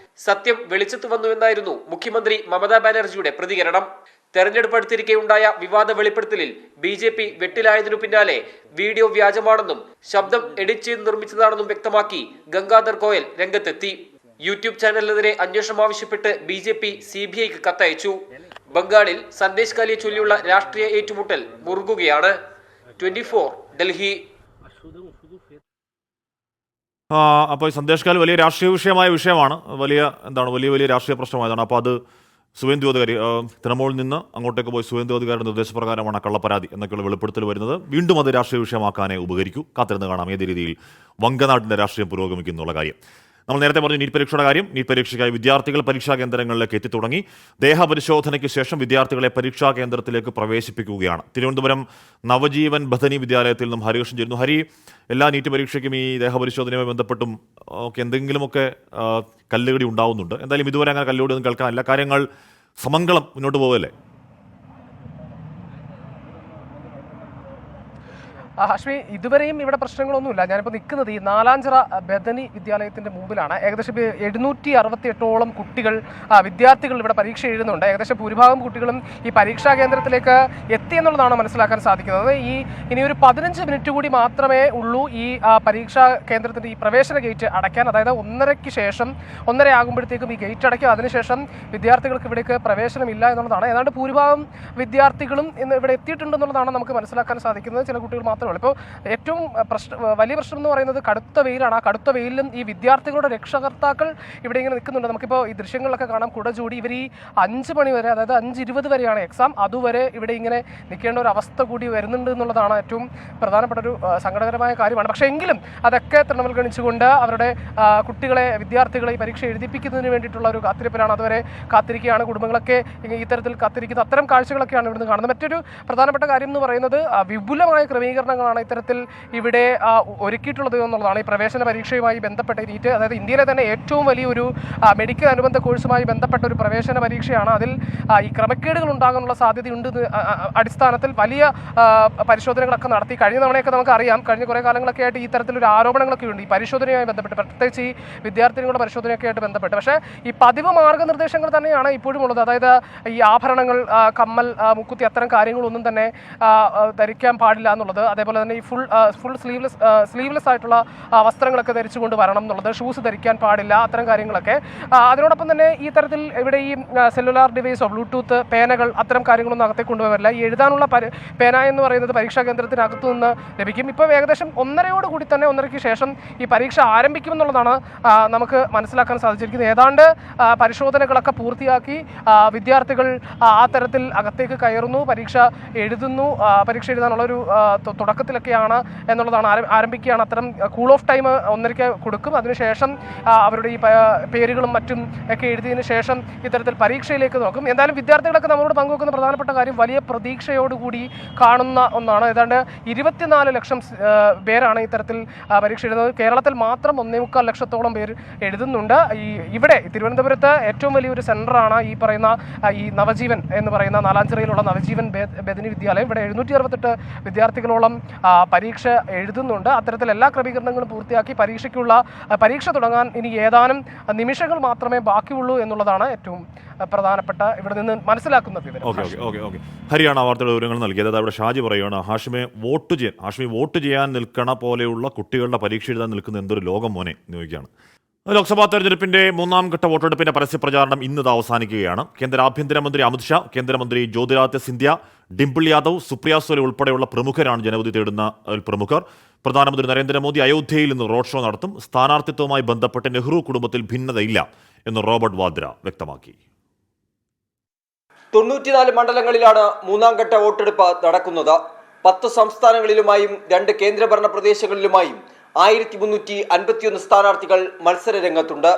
സത്യം വെളിച്ചത്തു വന്നുവെന്നായിരുന്നു മുഖ്യമന്ത്രി മമതാ ബാനർജിയുടെ പ്രതികരണം. തെരഞ്ഞെടുപ്പ് അടുത്തിരിക്കെയുണ്ടായ വിവാദ വെളിപ്പെടുത്തലിൽ BJP വെട്ടിലായതിനു പിന്നാലെ വീഡിയോ വ്യാജമാണെന്നും ശബ്ദം എഡിറ്റ് ചെയ്ത് നിർമ്മിച്ചതാണെന്നും വ്യക്തമാക്കി ഗംഗാധർ കോയൽ രംഗത്തെത്തി. യൂട്യൂബ് ചാനലിനെതിരെ അന്വേഷണം ആവശ്യപ്പെട്ട് BJP CBIക്ക് കത്തയച്ചു. ബംഗാളിൽ സന്ദേശ് ഖാലിയെ ചൊല്ലിയുള്ള രാഷ്ട്രീയ ഏറ്റുമുട്ടൽ മുറുകുകയാണ്. 24 ഡൽഹി. അപ്പോൾ സന്ദേശ് ഖാലി വലിയ രാഷ്ട്രീയ വിഷയമാണ്, വലിയ വലിയ രാഷ്ട്രീയ പ്രശ്നമായതാണ്. അപ്പോൾ അത് സുവേന്ദു അധികാരി തൃണമൂലിൽ നിന്ന് അങ്ങോട്ടേക്ക് പോയി സുവേന്ദു അധികാരിയുടെ നിർദ്ദേശപ്രകാരമാണ് കള്ളപ്പരാതി എന്നൊക്കെയുള്ള വെളിപ്പെടുത്തൽ വരുന്നത്. വീണ്ടും അത് രാഷ്ട്രീയ വിഷയമാക്കാനേ ഉപകരിക്കൂ. കാത്തിരുന്ന് കാണാം ഏത് രീതിയിൽ വങ്കനാട്ടിൻ്റെ രാഷ്ട്രീയം പുരോഗമിക്കുന്നുള്ള കാര്യം. നമ്മൾ നേരത്തെ പറഞ്ഞു നീറ്റ് പരീക്ഷയുടെ കാര്യം. നീറ്റ് പരീക്ഷയ്ക്കായി വിദ്യാർത്ഥികൾ പരീക്ഷാ കേന്ദ്രങ്ങളിലേക്ക് എത്തിത്തുടങ്ങി. ദേഹപരിശോധനയ്ക്ക് ശേഷം വിദ്യാർത്ഥികളെ പരീക്ഷാ കേന്ദ്രത്തിലേക്ക് പ്രവേശിപ്പിക്കുകയാണ്. തിരുവനന്തപുരം നവജീവൻ ബഥനി വിദ്യാലയത്തിൽ നിന്നും ഹരികൃഷ്ണൻ ചേരുന്നു. ഹരി, എല്ലാ നീറ്റ് പരീക്ഷയ്ക്കും ഈ ദേഹപരിശോധനയുമായി ബന്ധപ്പെട്ടും ഒക്കെ എന്തെങ്കിലുമൊക്കെ കല്ലുകടി ഉണ്ടാവുന്നുണ്ട്. എന്തായാലും ഇതുവരെ അങ്ങനെ കല്ലുകടി ഒന്നും കേൾക്കാനില്ല. കാര്യങ്ങൾ സമംഗളം മുന്നോട്ട് പോകല്ലേ? ഹാഷ്മി, ഇതുവരെയും ഇവിടെ പ്രശ്നങ്ങളൊന്നുമില്ല. ഞാനിപ്പോൾ നിൽക്കുന്നത് ഈ നാലാഞ്ചിറ ബഥനി വിദ്യാലയത്തിൻ്റെ മുമ്പിലാണ്. ഏകദേശം 768ഓളം കുട്ടികൾ വിദ്യാർത്ഥികൾ ഇവിടെ പരീക്ഷ എഴുതുന്നുണ്ട്. ഏകദേശം ഭൂരിഭാഗം കുട്ടികളും ഈ പരീക്ഷാ കേന്ദ്രത്തിലേക്ക് എത്തിയെന്നുള്ളതാണ് മനസ്സിലാക്കാൻ സാധിക്കുന്നത്. ഇനി ഒരു 15 മിനിറ്റ് കൂടി മാത്രമേ ഉള്ളൂ ഈ പരീക്ഷാ കേന്ദ്രത്തിൻ്റെ ഈ പ്രവേശന ഗേറ്റ് അടയ്ക്കാൻ. അതായത് 1:30 ശേഷം 1:30 ആകുമ്പോഴത്തേക്കും ഈ ഗേറ്റ് അടയ്ക്കും. അതിനുശേഷം വിദ്യാർത്ഥികൾക്ക് ഇവിടേക്ക് പ്രവേശനമില്ല എന്നുള്ളതാണ്. ഏതാണ്ട് ഭൂരിഭാഗം വിദ്യാർത്ഥികളും ഇന്ന് ഇവിടെ എത്തിയിട്ടുണ്ടെന്നുള്ളതാണ് നമുക്ക് മനസ്സിലാക്കാൻ സാധിക്കുന്നത്. ചില കുട്ടികൾ മാത്രമേ. ഇപ്പോൾ ഏറ്റവും വലിയ പ്രശ്നം എന്ന് പറയുന്നത് കടുത്ത വെയിലാണ്. ആ കടുത്ത വെയിലും ഈ വിദ്യാർത്ഥികളുടെ രക്ഷകർത്താക്കൾ ഇവിടെ ഇങ്ങനെ നിൽക്കുന്നുണ്ട്. നമുക്കിപ്പോൾ ഈ ദൃശ്യങ്ങളിലൊക്കെ കാണാം. കുട ചൂടി ഇവർ ഈ 5 മണി വരെ, അതായത് 5:20 വരെയാണ് എക്സാം, അതുവരെ ഇവിടെ ഇങ്ങനെ നിൽക്കേണ്ട ഒരു അവസ്ഥ കൂടി വരുന്നുണ്ട് എന്നുള്ളതാണ് ഏറ്റവും പ്രധാനപ്പെട്ട ഒരു സങ്കടകരമായ കാര്യമാണ്. പക്ഷേ എങ്കിലും അതൊക്കെ തൃണവൽഗണിച്ചുകൊണ്ട് അവരുടെ കുട്ടികളെ, വിദ്യാർത്ഥികളെ ഈ പരീക്ഷ എഴുതിപ്പിക്കുന്നതിന് വേണ്ടിയിട്ടുള്ള ഒരു കാത്തിരിപ്പിലാണ്. അതുവരെ കാത്തിരിക്കുകയാണ് കുടുംബങ്ങളൊക്കെ. ഇത്തരത്തിൽ കാത്തിരിക്കുന്ന അത്തരം കാഴ്ചകളൊക്കെയാണ് ഇവിടുന്ന് കാണുന്നത്. മറ്റൊരു പ്രധാനപ്പെട്ട കാര്യം എന്ന് പറയുന്നത് വിപുലമായ ക്രമീകരണങ്ങളാണ് ഇത്തരത്തിൽ ഇവിടെ ഒരുക്കിയിട്ടുള്ളത് എന്നുള്ളതാണ്. ഈ പ്രവേശന പരീക്ഷയുമായി ബന്ധപ്പെട്ട നീറ്റ്, അതായത് ഇന്ത്യയിലെ തന്നെ ഏറ്റവും വലിയൊരു മെഡിക്കൽ അനുബന്ധ കോഴ്സുമായി ബന്ധപ്പെട്ട ഒരു പ്രവേശന പരീക്ഷയാണ്. അതിൽ ഈ ക്രമക്കേടുകൾ ഉണ്ടാകാനുള്ള സാധ്യതയുണ്ട് അടിസ്ഥാനത്തിൽ വലിയ പരിശോധനകളൊക്കെ നടത്തി. കഴിഞ്ഞ തവണയൊക്കെ നമുക്കറിയാം, കഴിഞ്ഞ കുറേ കാലങ്ങളൊക്കെ ആയിട്ട് ഈ തരത്തിലൊരു ആരോപണങ്ങളൊക്കെ ഉണ്ട് ഈ പരിശോധനയുമായി ബന്ധപ്പെട്ട്, പ്രത്യേകിച്ച് ഈ വിദ്യാർത്ഥികളുടെ പരിശോധനയൊക്കെ ആയിട്ട് ബന്ധപ്പെട്ട്. പക്ഷേ ഈ പതിവ് മാർഗ്ഗനിർദ്ദേശങ്ങൾ തന്നെയാണ് ഇപ്പോഴും ഉള്ളത്. അതായത് ഈ ആഭരണങ്ങൾ, കമ്മൽ, മുക്കുത്തി, അത്തരം കാര്യങ്ങളൊന്നും തന്നെ ധരിക്കാൻ പാടില്ല എന്നുള്ളത്. അതേപോലെ തന്നെ ഈ ഫുൾ സ്ലീവ്ലെസ് ആയിട്ടുള്ള വസ്ത്രങ്ങളൊക്കെ ധരിച്ചുകൊണ്ട് വരണം എന്നുള്ളത്. ഷൂസ് ധരിക്കാൻ പാടില്ല, അത്തരം കാര്യങ്ങളൊക്കെ. അതിനോടൊപ്പം തന്നെ ഈ തരത്തിൽ ഇവിടെ ഈ സെല്ലുലാർ ഡിവൈസോ ബ്ലൂടൂത്ത് പേനകൾ അത്തരം കാര്യങ്ങളൊന്നും അകത്തേക്ക് കൊണ്ടുപോകാറില്ല. ഈ എഴുതാനുള്ള പേന എന്ന് പറയുന്നത് പരീക്ഷാ കേന്ദ്രത്തിനകത്തു നിന്ന് ലഭിക്കും. ഇപ്പോൾ ഏകദേശം 1:30 തന്നെ 1:30 ശേഷം ഈ പരീക്ഷ ആരംഭിക്കുമെന്നുള്ളതാണ് നമുക്ക് മനസ്സിലാക്കാൻ സാധിച്ചിരിക്കുന്നത്. ഏതാണ്ട് പരിശോധനകളൊക്കെ പൂർത്തിയാക്കി വിദ്യാർത്ഥികൾ ആ തരത്തിൽ അകത്തേക്ക് കയറുന്നു, പരീക്ഷ എഴുതുന്നു. പരീക്ഷ എഴുതാനുള്ളൊരു തുടക്കത്തിലൊക്കെയാണ് എന്നുള്ളതാണ്. ആരംഭിക്കുകയാണ്. അത്തരം കൂൾ ഓഫ് ടൈം 1:30 കൊടുക്കും. അതിനുശേഷം അവരുടെ ഈ പേരുകളും മറ്റും ഒക്കെ എഴുതിയതിനു ശേഷം ഇത്തരത്തിൽ പരീക്ഷയിലേക്ക് നോക്കും. എന്തായാലും വിദ്യാർത്ഥികളൊക്കെ നമ്മളോട് പങ്കുവെക്കുന്ന പ്രധാനപ്പെട്ട കാര്യം വലിയ പ്രതീക്ഷയോടുകൂടി കാണുന്ന ഒന്നാണ്. ഏതാണ്ട് 24 ലക്ഷം പേരാണ് ഇത്തരത്തിൽ പരീക്ഷ എഴുതുന്നത്. കേരളത്തിൽ മാത്രം 1.25 ലക്ഷത്തോളം പേര് എഴുതുന്നുണ്ട്. ഇവിടെ തിരുവനന്തപുരത്ത് ഏറ്റവും വലിയൊരു സെന്ററാണ് ഈ പറയുന്ന ഈ നവജീവൻ എന്ന് പറയുന്ന നാലാഞ്ചിറയിലുള്ള നവജീവൻ ബഥനി വിദ്യാലയം. ഇവിടെ 768 വിദ്യാർത്ഥികളോളം പരീക്ഷ എഴുതുന്നുണ്ട്. അത്തരത്തിൽ എല്ലാ ക്രമീകരണങ്ങളും പൂർത്തിയാക്കി പരീക്ഷ തുടങ്ങാൻ ഇനി ഏതാനും നിമിഷങ്ങൾ മാത്രമേ ബാക്കിയുള്ളൂ എന്നുള്ളതാണ് ഏറ്റവും പ്രധാനപ്പെട്ട ഇവിടെ നിന്ന് മനസ്സിലാക്കുന്ന വിവരം. ഹരിയാണ് വാർത്തയുടെ വിവരങ്ങൾ നൽകിയത്. അവിടെ ഷാജി പറയുകയാണ്, ഹാഷ്മി വോട്ട് ചെയ്യാൻ നിൽക്കണ പോലെയുള്ള കുട്ടികളുടെ പരീക്ഷ എഴുതാൻ നിൽക്കുന്ന എന്തൊരു ലോകം മോനെ നിയോഗിക്കുകയാണ്. ലോക്സഭാ തെരഞ്ഞെടുപ്പിന്റെ 3ാം ഘട്ട വോട്ടെടുപ്പിന്റെ പരസ്യപ്രചാരണം ഇന്ന് ആവസാനിക്കുകയാണ്. കേന്ദ്ര ആഭ്യന്തരമന്ത്രി അമിത്ഷാ, കേന്ദ്രമന്ത്രി ജ്യോതിരാദിത്യ സിന്ധ്യ, ഡിംപിൾ യാദവ്, സുപ്രിയ സുലെ ഉൾപ്പെടെയുള്ള പ്രമുഖരാണ് ജനവിധി തേടുന്ന പ്രമുഖർ. പ്രധാനമന്ത്രി നരേന്ദ്രമോദി അയോധ്യയിൽ നിന്ന് റോഡ് ഷോ നടത്തും. സ്ഥാനാർത്ഥിത്വവുമായി ബന്ധപ്പെട്ട് നെഹ്റു കുടുംബത്തിൽ ഭിന്നതയില്ല എന്ന് റോബർട്ട് വാദ്ര വ്യക്തമാക്കി. 94 മണ്ഡലങ്ങളിലാണ് 3ാം ഘട്ട വോട്ടെടുപ്പ് നടക്കുന്നത്. 10 സംസ്ഥാനങ്ങളിലുമായും 2 കേന്ദ്രഭരണ പ്രദേശങ്ങളിലുമായും 1351 സ്ഥാനാർത്ഥികൾ മത്സര രംഗത്തുണ്ട്.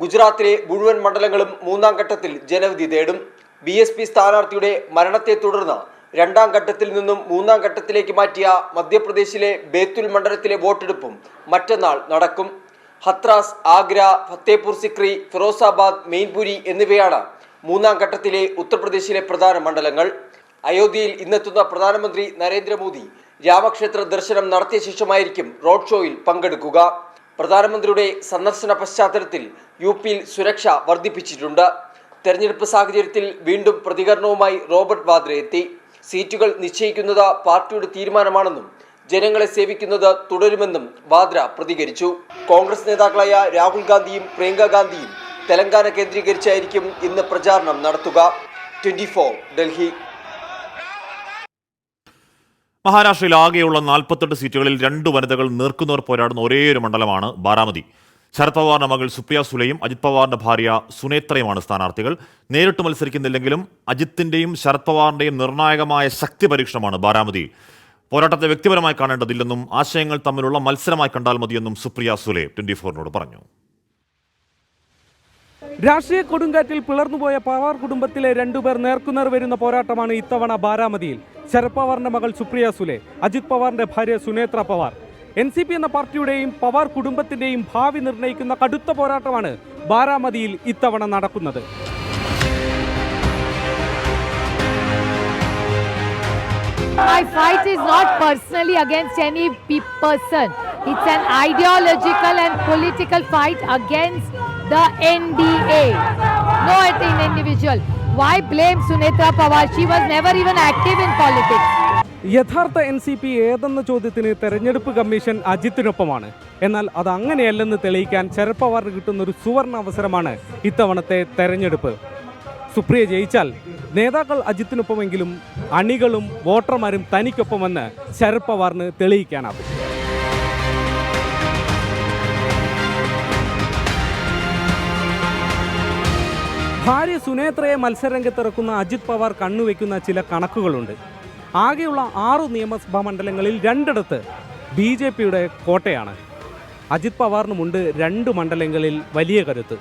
ഗുജറാത്തിലെ മുഴുവൻ മണ്ഡലങ്ങളും 3ാം ഘട്ടത്തിൽ ജനവിധി തേടും. BSP സ്ഥാനാർത്ഥിയുടെ മരണത്തെ തുടർന്ന് രണ്ടാം ഘട്ടത്തിൽ നിന്നും മൂന്നാം ഘട്ടത്തിലേക്ക് മാറ്റിയ മധ്യപ്രദേശിലെ ബേത്തുൽ മണ്ഡലത്തിലെ വോട്ടെടുപ്പും മറ്റന്നാൾ നടക്കും. ഹത്രാസ്, ആഗ്ര, ഫത്തേപൂർ സിക്രി, ഫിറോസാബാദ്, മെയിൻപുരി എന്നിവയാണ് മൂന്നാം ഘട്ടത്തിലെ ഉത്തർപ്രദേശിലെ പ്രധാന മണ്ഡലങ്ങൾ. അയോധ്യയിൽ ഇന്നെത്തുന്ന പ്രധാനമന്ത്രി നരേന്ദ്രമോദി രാമക്ഷേത്ര ദർശനം നടത്തിയ ശേഷമായിരിക്കും റോഡ് ഷോയിൽ പങ്കെടുക്കുക. പ്രധാനമന്ത്രിയുടെ സന്ദർശന പശ്ചാത്തലത്തിൽ UPയിൽ സുരക്ഷ വർദ്ധിപ്പിച്ചിട്ടുണ്ട്. തെരഞ്ഞെടുപ്പ് സാഹചര്യത്തിൽ വീണ്ടും പ്രതികരണവുമായി റോബർട്ട് വാദ്ര എത്തി. സീറ്റുകൾ നിശ്ചയിക്കുന്നത് പാർട്ടിയുടെ തീരുമാനമാണെന്നും ജനങ്ങളെ സേവിക്കുന്നത് തുടരുമെന്നും വാദ്ര പ്രതികരിച്ചു. കോൺഗ്രസ് നേതാക്കളായ രാഹുൽ ഗാന്ധിയും പ്രിയങ്ക ഗാന്ധിയും തെലങ്കാന കേന്ദ്രീകരിച്ചായിരിക്കും ഇന്ന് പ്രചാരണം നടത്തുക. 24 ഡൽഹി. മഹാരാഷ്ട്രയിൽ ആകെയുള്ള 48 സീറ്റുകളിൽ 2 വനിതകൾ നേർക്കുനേർ പോരാടുന്ന ഒരേയൊരു മണ്ഡലമാണ് ബാരാമതി. ശരത് പവാറിന്റെ മകൾ സുപ്രിയ സുലെയും അജിത് പവാറിന്റെ ഭാര്യ സുനേത്രയുമാണ് സ്ഥാനാർത്ഥികൾ. നേരിട്ട് മത്സരിക്കുന്നില്ലെങ്കിലും അജിത്തിന്റെയും ശരത് പവാറിന്റെയും നിർണായകമായ ശക്തി പരീക്ഷണമാണ് ബാരാമതി. പോരാട്ടത്തെ വ്യക്തിപരമായി കാണേണ്ടതില്ലെന്നും ആശയങ്ങൾ തമ്മിലുള്ള മത്സരമായി കണ്ടാൽ മതിയെന്നും സുപ്രിയ സുലെ 24 പറഞ്ഞു. രാഷ്ട്രീയ കൊടുങ്കാറ്റിൽ പിളർന്നുപോയ പവാർ കുടുംബത്തിലെ 2 പേർ നേർക്കുനേർ വരുന്ന പോരാട്ടമാണ് ഇത്തവണ ബാരാമതിയിൽ. ശരത് പവാറിന്റെ മകൾ സുപ്രിയ സുലെ, അജിത് പവാറിന്റെ ഭാര്യ സുനേത്ര പവാർ. NCP എന്ന പാർട്ടിയുടെയും പവാർ കുടുംബത്തിന്റെയും ഭാവി നിർണ്ണയിക്കുന്ന കടുത്ത പോരാട്ടമാണ് ബാരാമതിയിൽ ഇത്തവണ നടക്കുന്നത്. My fight is not personally against any person. It's an ideological and political fight against the NDA. No an individual. Why blame Sunetra Pawar? She was never even active in politics. യഥാർത്ഥ NCP ഏതെന്ന ചോദ്യത്തിന് തെരഞ്ഞെടുപ്പ് commission അജിത്തിനൊപ്പമാണ്. എന്നാൽ അത് അങ്ങനെയല്ലെന്ന് തെളിയിക്കാൻ ശരത് പവാറിന് കിട്ടുന്ന ഒരു സുവർണ അവസരമാണ് ഇത്തവണത്തെ തെരഞ്ഞെടുപ്പ്. സുപ്രിയ ജയിച്ചാൽ നേതാക്കൾ അജിത്തിനൊപ്പമെങ്കിലും അണികളും വോട്ടർമാരും തനിക്കൊപ്പമെന്ന് ശരത് പവാറിന് തെളിയിക്കാനാകും. ഭാര്യ സുനേത്രയെ മത്സരരംഗത്തിറക്കുന്ന അജിത് പവാർ കണ്ണുവെക്കുന്ന ചില കണക്കുകളുണ്ട്. ആകെയുള്ള 6 നിയമസഭാ മണ്ഡലങ്ങളിൽ 2 BJPയുടെ കോട്ടയാണ്. അജിത് പവാറിനുമുണ്ട് 2 മണ്ഡലങ്ങളിൽ വലിയ കരുത്ത്.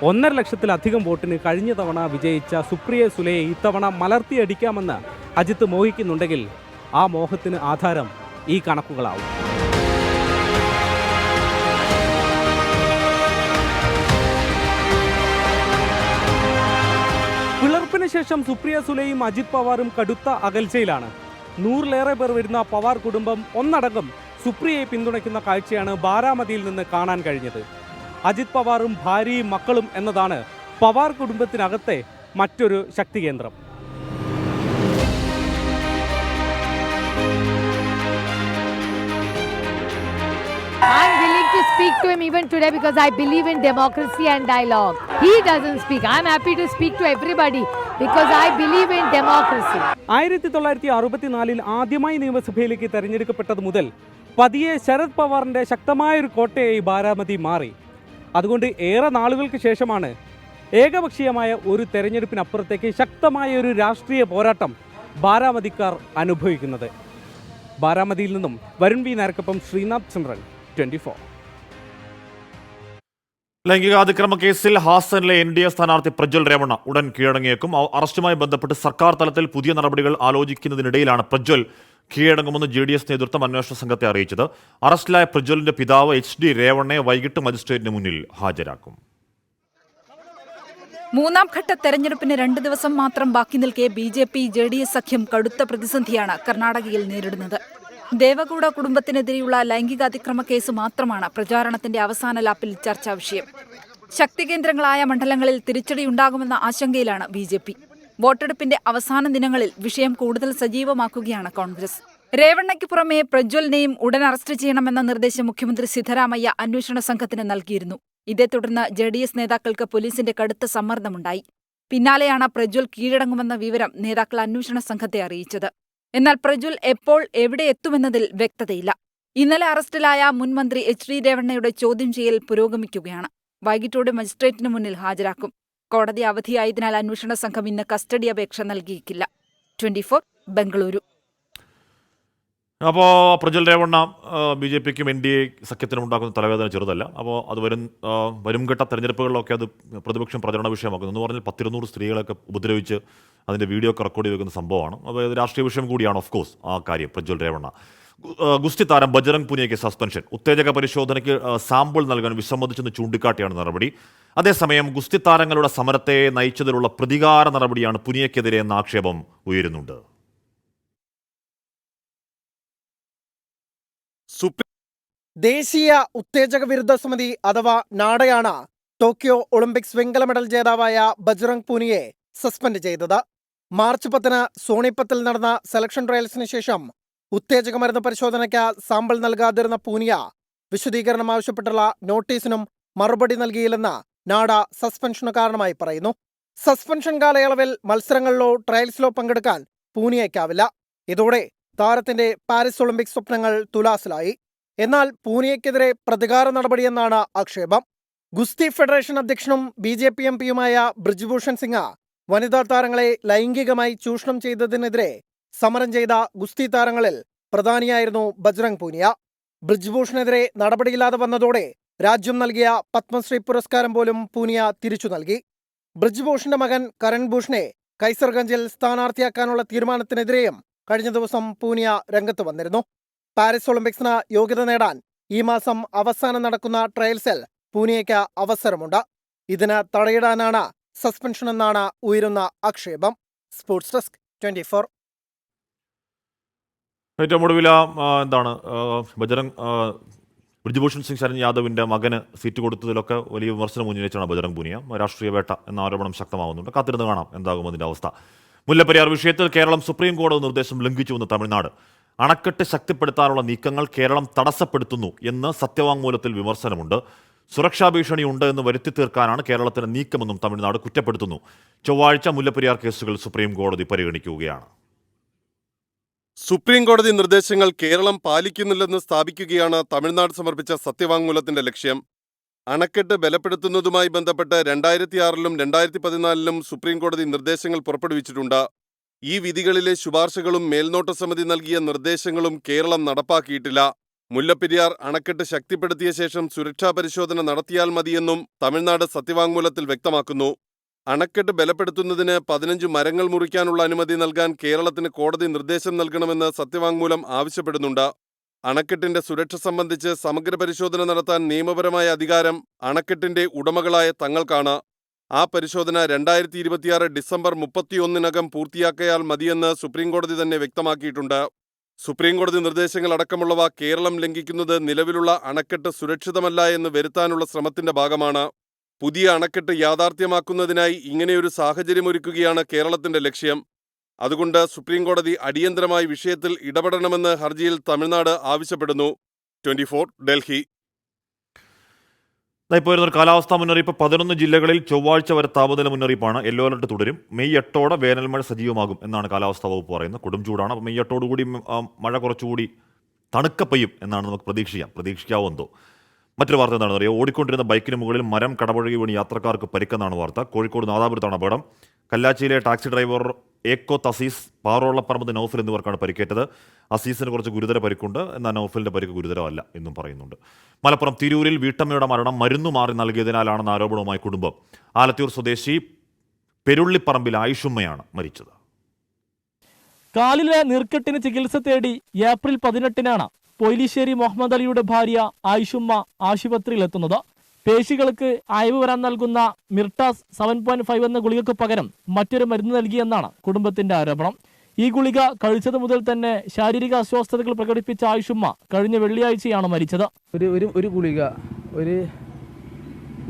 1.5 ലക്ഷത്തിലധികം വോട്ടിന് കഴിഞ്ഞ തവണ വിജയിച്ച സുപ്രിയ സുലെയെ ഇത്തവണ മലർത്തിയടിക്കാമെന്ന് അജിത്ത് മോഹിക്കുന്നുണ്ടെങ്കിൽ ആ മോഹത്തിന് ആധാരം ഈ കണക്കുകളാവും. പിളർപ്പിന് ശേഷം സുപ്രിയ സുലെയും അജിത് പവാറും കടുത്ത അകൽച്ചയിലാണ്. 100-ലേറെ പേർ വരുന്ന പവാർ കുടുംബം ഒന്നടങ്കം സുപ്രിയയെ പിന്തുണയ്ക്കുന്ന കാഴ്ചയാണ് ബാരാമതിയിൽ നിന്ന് കാണാൻ കഴിഞ്ഞത്. അജിത് പവാറും ഭാര്യയും മക്കളും എന്നതാണ് പവാർ കുടുംബത്തിനകത്തെ മറ്റൊരു ശക്തി കേന്ദ്രം. I'm willing to speak to him even today because I believe in democracy and dialogue. He doesn't speak. I'm happy to speak to everybody because I believe in democracy. 1964 ആദ്യമായി നിയമസഭയിലേക്ക് തെരഞ്ഞെടുക്കപ്പെട്ടത് മുതൽ പതിയെ ശരത് പവാറിന്റെ ശക്തമായൊരു കോട്ടയായി ബാരാമതി മാറി. അതുകൊണ്ട് ഏറെ നാളുകൾക്ക് ശേഷമാണ് ഏകപക്ഷീയമായ ഒരു തെരഞ്ഞെടുപ്പിനപ്പുറത്തേക്ക് ശക്തമായ ഒരു രാഷ്ട്രീയ പോരാട്ടം ബാരാമതിക്കാർ അനുഭവിക്കുന്നത്. ബാരാമതിയിൽ നിന്നും വരുൺ വി നായർക്കൊപ്പം ശ്രീനാഥ് ചന്ദ്രൻ, 24. ലൈംഗികാതിക്രമ കേസിൽ ഹാസനിലെ NDA സ്ഥാനാർത്ഥി പ്രജ്വൽ രേവണ്ണ ഉടൻ കീഴടങ്ങിയേക്കും. അറസ്റ്റുമായി ബന്ധപ്പെട്ട് സർക്കാർ തലത്തിൽ പുതിയ നടപടികൾ ആലോചിക്കുന്നതിനിടയിലാണ് പ്രജ്വൽ കീഴടങ്ങുമെന്ന് JDS നേതൃത്വം അന്വേഷണ സംഘത്തെ അറിയിച്ചത്. അറസ്റ്റിലായ പ്രജ്വലിന്റെ പിതാവ് HD രേവണ്ണയെ വൈകിട്ട് മജിസ്ട്രേറ്റിന് മുന്നിൽ ഹാജരാക്കും. 3ാം ഘട്ട തെരഞ്ഞെടുപ്പിന് 2 ദിവസം മാത്രം ബാക്കി നിൽക്കെ BJP-JDS സഖ്യം കടുത്ത പ്രതിസന്ധിയാണ് കർണാടകയിൽ നേരിടുന്നത്. ദേവഗൌഡ കുടുംബത്തിനെതിരെയുള്ള ലൈംഗികാതിക്രമ കേസ് മാത്രമാണ് പ്രചാരണത്തിന്റെ അവസാന ലാപ്പിൽ ചർച്ചാ വിഷയം. ശക്തികേന്ദ്രങ്ങളായ മണ്ഡലങ്ങളിൽ തിരിച്ചടിയുണ്ടാകുമെന്ന ആശങ്കയിലാണ് BJP. വോട്ടെടുപ്പിന്റെ അവസാന ദിനങ്ങളിൽ വിഷയം കൂടുതൽ സജീവമാക്കുകയാണ് കോൺഗ്രസ്. രേവണ്ണയ്ക്ക് പുറമെ പ്രജ്വലിനെയും ഉടൻ അറസ്റ്റ് ചെയ്യണമെന്ന നിർദ്ദേശം മുഖ്യമന്ത്രി സിദ്ധരാമയ്യ അന്വേഷണ സംഘത്തിന് നൽകിയിരുന്നു. ഇതേ തുടർന്ന് JDS നേതാക്കൾക്ക് പോലീസിന്റെ കടുത്ത സമ്മർദ്ദമുണ്ടായി. പിന്നാലെയാണ് പ്രജ്വൽ കീഴടങ്ങുമെന്ന വിവരം നേതാക്കൾ അന്വേഷണ സംഘത്തെ അറിയിച്ചത്. എന്നാൽ പ്രജ്വൽ എപ്പോൾ എവിടെ എത്തുമെന്നതിൽ വ്യക്തതയില്ല. ഇന്നലെ അറസ്റ്റിലായ മുൻ മന്ത്രി HD രേവണ്ണയുടെ ചോദ്യം ചെയ്യൽ പുരോഗമിക്കുകയാണ്. വൈകിട്ടോടെ മജിസ്ട്രേറ്റിന് മുന്നിൽ ഹാജരാക്കും. കോടതി അവധിയായതിനാൽ അന്വേഷണ സംഘം ഇന്ന് കസ്റ്റഡി അപേക്ഷ നൽകിയിട്ടില്ല. 24 ബംഗളൂരു. അപ്പോൾ പ്രജ്വൽ രേവണ്ണ BJPക്കും NDA സഖ്യത്തിനും ഉണ്ടാക്കുന്ന തലവേദന ചെറുതല്ല. അപ്പോൾ അത് വരുംഘട്ട തെരഞ്ഞെടുപ്പുകളിലൊക്കെ അത് പ്രതിപക്ഷം പ്രചരണ വിഷയമാക്കുന്നു. എന്ന് പറഞ്ഞാൽ 100-200 സ്ത്രീകളൊക്കെ ഉപദ്രവിച്ച് അതിൻ്റെ വീഡിയോ ഒക്കെ റെക്കോർഡ് ചെയ്ത് വെക്കുന്ന സംഭവമാണ്. അപ്പോൾ ഇത് രാഷ്ട്രീയ വിഷയം കൂടിയാണ് ഓഫ് കോഴ്സ് ആ കാര്യം. പ്രജ്വൽ രേവണ്ണ ഗുസ്തി താരം ബജ്രംഗ് പുനിയയ്ക്ക് സസ്പെൻഷൻ. ഉത്തേജക പരിശോധനയ്ക്ക് സാമ്പിൾ നൽകാൻ വിസമ്മതിച്ചെന്ന് ചൂണ്ടിക്കാട്ടിയാണ് നടപടി. അതേസമയം ഗുസ്തി താരങ്ങളുടെ സമരത്തെ നയിച്ചതിലുള്ള പ്രതികാര നടപടിയാണ് പുനിയയ്ക്കെതിരെ എന്ന ആക്ഷേപം ഉയരുന്നുണ്ട്. ദേശീയ ഉത്തേജക വിരുദ്ധ സമിതി അഥവാ നാഡയാണ് ടോക്കിയോ ഒളിമ്പിക്സ് വെങ്കല മെഡൽ ജേതാവായ ബജ്രംഗ് പൂനിയെ സസ്പെൻഡ് ചെയ്തത്. മാർച്ച് 10 സോണിപ്പത്തിൽ നടന്ന സെലക്ഷൻ ട്രയൽസിന് ശേഷം ഉത്തേജക മരുന്ന് പരിശോധനയ്ക്ക് സാമ്പിൾ നൽകാതിരുന്ന പൂനിയ വിശദീകരണം ആവശ്യപ്പെട്ടുള്ള നോട്ടീസിനും മറുപടി നൽകിയില്ലെന്ന് നാഡ സസ്പെൻഷന് കാരണമായി പറയുന്നു. സസ്പെൻഷൻ കാലയളവിൽ മത്സരങ്ങളിലോ ട്രയൽസിലോ പങ്കെടുക്കാൻ പൂനിയയ്ക്കാവില്ല. ഇതോടെ താരത്തിന്റെ പാരീസ് ഒളിമ്പിക്സ് സ്വപ്നങ്ങൾ തുലാസിലായി. എന്നാൽ പൂനിയയ്ക്കെതിരെ പ്രതികാര നടപടിയെന്നാണ് ആക്ഷേപം. ഗുസ്തി ഫെഡറേഷൻ അധ്യക്ഷനും BJP MPയുമായ ബ്രിജ്ഭൂഷൺ സിംഗ് വനിതാ താരങ്ങളെ ലൈംഗികമായി ചൂഷണം ചെയ്തതിനെതിരെ സമരം ചെയ്ത ഗുസ്തി താരങ്ങളിൽ പ്രധാനിയായിരുന്നു ബജ്രംഗ് പൂനിയ. ബ്രിജ്ഭൂഷണെതിരെ നടപടിയില്ലാതെ വന്നതോടെ രാജ്യം നൽകിയ പത്മശ്രീ പുരസ്കാരം പോലും പൂനിയ തിരിച്ചു നൽകി. ബ്രിജ്ഭൂഷന്റെ മകൻ കരൺ ഭൂഷണെ കൈസർഗഞ്ചിൽ സ്ഥാനാർത്ഥിയാക്കാനുള്ള തീരുമാനത്തിനെതിരെയും കഴിഞ്ഞ ദിവസം പൂനിയ രംഗത്ത് വന്നിരുന്നു. പാരീസ് ഒളിമ്പിക്സിന് യോഗ്യത നേടാൻ ഈ മാസം അവസാനം നടക്കുന്ന ട്രയൽസിൽ പൂനിയയ്ക്ക് അവസരമുണ്ട്. ഇതിന് തടയിടാനാണ് സസ്പെൻഷൻ എന്നാണ് ഉയരുന്ന ആക്ഷേപം. Sports desk 24. ഏറ്റവും ഒടുവിൽ എന്താണ് ബ്രിജ്ഭൂഷൺ സിംഗ് ശരൺ യാദവിൻ്റെ മകന് സീറ്റ് കൊടുത്തതിലൊക്കെ വലിയ വിമർശനം ഉന്നയിച്ചാണ് ബജ്രംഗ് പൂനിയ. രാഷ്ട്രീയ വേട്ട എന്ന ആരോപണം ശക്തമാവുന്നുണ്ട്. കാത്തിരുന്ന് കാണാം എന്താകും അതിൻ്റെ അവസ്ഥ. മുല്ലപ്പെരിയാർ വിഷയത്തിൽ കേരളം സുപ്രീം കോടതി നിർദ്ദേശം ലംഘിച്ചുവെന്ന് തമിഴ്നാട്. അണക്കെട്ട് ശക്തിപ്പെടുത്താനുള്ള നീക്കങ്ങൾ കേരളം തടസ്സപ്പെടുത്തുന്നു എന്ന് സത്യവാങ്മൂലത്തിൽ വിമർശനമുണ്ട്. സുരക്ഷാ ഭീഷണിയുണ്ട് എന്ന് വരുത്തി തീർക്കാനാണ് കേരളത്തിന്റെ നീക്കമെന്നും തമിഴ്നാട് കുറ്റപ്പെടുത്തുന്നു. ചൊവ്വാഴ്ച മുല്ലപ്പെരിയാർ കേസുകൾ സുപ്രീം കോടതി പരിഗണിക്കുകയാണ്. സുപ്രീം കോടതി നിർദ്ദേശങ്ങൾ കേരളം പാലിക്കുന്നില്ലെന്ന് സ്ഥാപിക്കുകയാണ് തമിഴ്നാട് സമർപ്പിച്ച സത്യവാങ്മൂലത്തിന്റെ ലക്ഷ്യം. അണക്കെട്ട് ബലപ്പെടുത്തുന്നതുമായി ബന്ധപ്പെട്ട് 2006-ലും 2014-ലും സുപ്രീം കോടതി നിർദ്ദേശങ്ങൾ പുറപ്പെടുവിച്ചിട്ടുണ്ട്. ഈ വിധികളിലെ ശുപാർശകളും മേൽനോട്ട സമിതി നൽകിയ നിർദ്ദേശങ്ങളും കേരളം നടപ്പാക്കിയിട്ടില്ല. മുല്ലപ്പെരിയാർ അണക്കെട്ട് ശക്തിപ്പെടുത്തിയ ശേഷം സുരക്ഷാ പരിശോധന നടത്തിയാൽ മതിയെന്നും തമിഴ്നാട് സത്യവാങ്മൂലത്തിൽ വ്യക്തമാക്കുന്നു. അണക്കെട്ട് ബലപ്പെടുത്തുന്നതിന് 15 മരങ്ങൾ മുറിക്കാനുള്ള അനുമതി നൽകാൻ കേരളത്തിന് കോടതി നിർദ്ദേശം നൽകണമെന്ന് സത്യവാങ്മൂലം ആവശ്യപ്പെടുന്നുണ്ട്. അണക്കെട്ടിന്റെ സുരക്ഷ സംബന്ധിച്ച് സമഗ്ര പരിശോധന നടത്താൻ നിയമപരമായ അധികാരം അണക്കെട്ടിന്റെ ഉടമകളായ തങ്ങൾക്കാണ്. ആ പരിശോധന 2026 ഡിസംബർ 31-നകം പൂർത്തിയാക്കിയാൽ മതിയെന്ന് സുപ്രീംകോടതി തന്നെ വ്യക്തമാക്കിയിട്ടുണ്ട്. സുപ്രീംകോടതി നിർദ്ദേശങ്ങൾ അടക്കമുള്ളവ കേരളം ലംഘിക്കുന്നത് നിലവിലുള്ള അണക്കെട്ട് സുരക്ഷിതമല്ല എന്ന് വരുത്താനുള്ള ശ്രമത്തിന്റെ ഭാഗമാണ്. പുതിയ അണക്കെട്ട് യാഥാർത്ഥ്യമാക്കുന്നതിനായി ഇങ്ങനെയൊരു സാഹചര്യമൊരുക്കുകയാണ് കേരളത്തിന്റെ ലക്ഷ്യം. അതുകൊണ്ട് സുപ്രീംകോടതി അടിയന്തരമായി വിഷയത്തിൽ ഇടപെടണമെന്ന് ഹർജിയിൽ തമിഴ്നാട് ആവശ്യപ്പെടുന്നു. 24 ഡൽഹി. ഇപ്പോൾ വരുന്നൊരു കാലാവസ്ഥാ മുന്നറിയിപ്പ്. 11 ജില്ലകളിൽ ചൊവ്വാഴ്ച വരെ താപനില മുന്നറിയിപ്പാണ്. യെല്ലോ അലർട്ട് തുടരും. മെയ് 8 വേനൽമഴ സജീവമാകും എന്നാണ് കാലാവസ്ഥാ വകുപ്പ് പറയുന്നത്. കൊടും ചൂടാണ്. അപ്പോൾ മെയ് 8 മഴ കുറച്ചുകൂടി തണുക്ക പെയ്യും എന്നാണ് നമുക്ക് പ്രതീക്ഷിക്കാവോ. മറ്റൊരു വാർത്ത എന്താണെന്ന് അറിയാം. ഓടിക്കൊണ്ടിരുന്ന ബൈക്കിന് മുകളിൽ മരം കടപുഴകി വീണ് യാത്രക്കാർക്ക് പരിക്കെന്നാണ് വാർത്ത. കോഴിക്കോട് നാദാപുരത്താണ് അപകടം. കല്ലാച്ചിയിലെ ടാക്സി ഡ്രൈവർ ഏക്കോത്ത് അസീസ്, പാറോളപ്പറമ്പ് നൗഫൽ എന്നിവർക്കാണ് പരിക്കേറ്റത്. അസീസിന് കുറച്ച് ഗുരുതര പരിക്കുണ്ട്, എന്നാൽ നൗഫലിന്റെ പരിക്ക് ഗുരുതരമല്ല എന്നും പറയുന്നുണ്ട്. മലപ്പുറം തിരൂരിൽ വീട്ടമ്മയുടെ മരണം മരുന്നു മാറി നൽകിയതിനാലാണെന്ന ആരോപണവുമായി കുടുംബം. ആലത്തൂർ സ്വദേശി പെരുള്ളിപ്പറമ്പിൽ ആയിഷുമ്മയാണ് മരിച്ചത്. കാലിലെ നീർക്കെട്ടിന് ചികിത്സ തേടി ഏപ്രിൽ 18-നാണ് പൊയിലിശ്ശേരി മുഹമ്മദ് അലിയുടെ ഭാര്യ ആയിഷുമ്മ ആശുപത്രിയിലെത്തുന്നത്. പേശികൾക്ക് അയവ് വരാൻ നൽകുന്ന മിർട്ടാസ് 7.5 എന്ന ഗുളികക്ക് പകരം മറ്റൊരു മരുന്ന് നൽകിയെന്നാണ് കുടുംബത്തിന്റെ ആരോപണം. ഈ ഗുളിക കഴിച്ചത് മുതൽ തന്നെ ശാരീരിക അസ്വസ്ഥതകൾ പ്രകടിപ്പിച്ച ആയിഷുമ്മ കഴിഞ്ഞ വെള്ളിയാഴ്ചയാണ് മരിച്ചത്. ഒരു ഗുളിക, ഒരു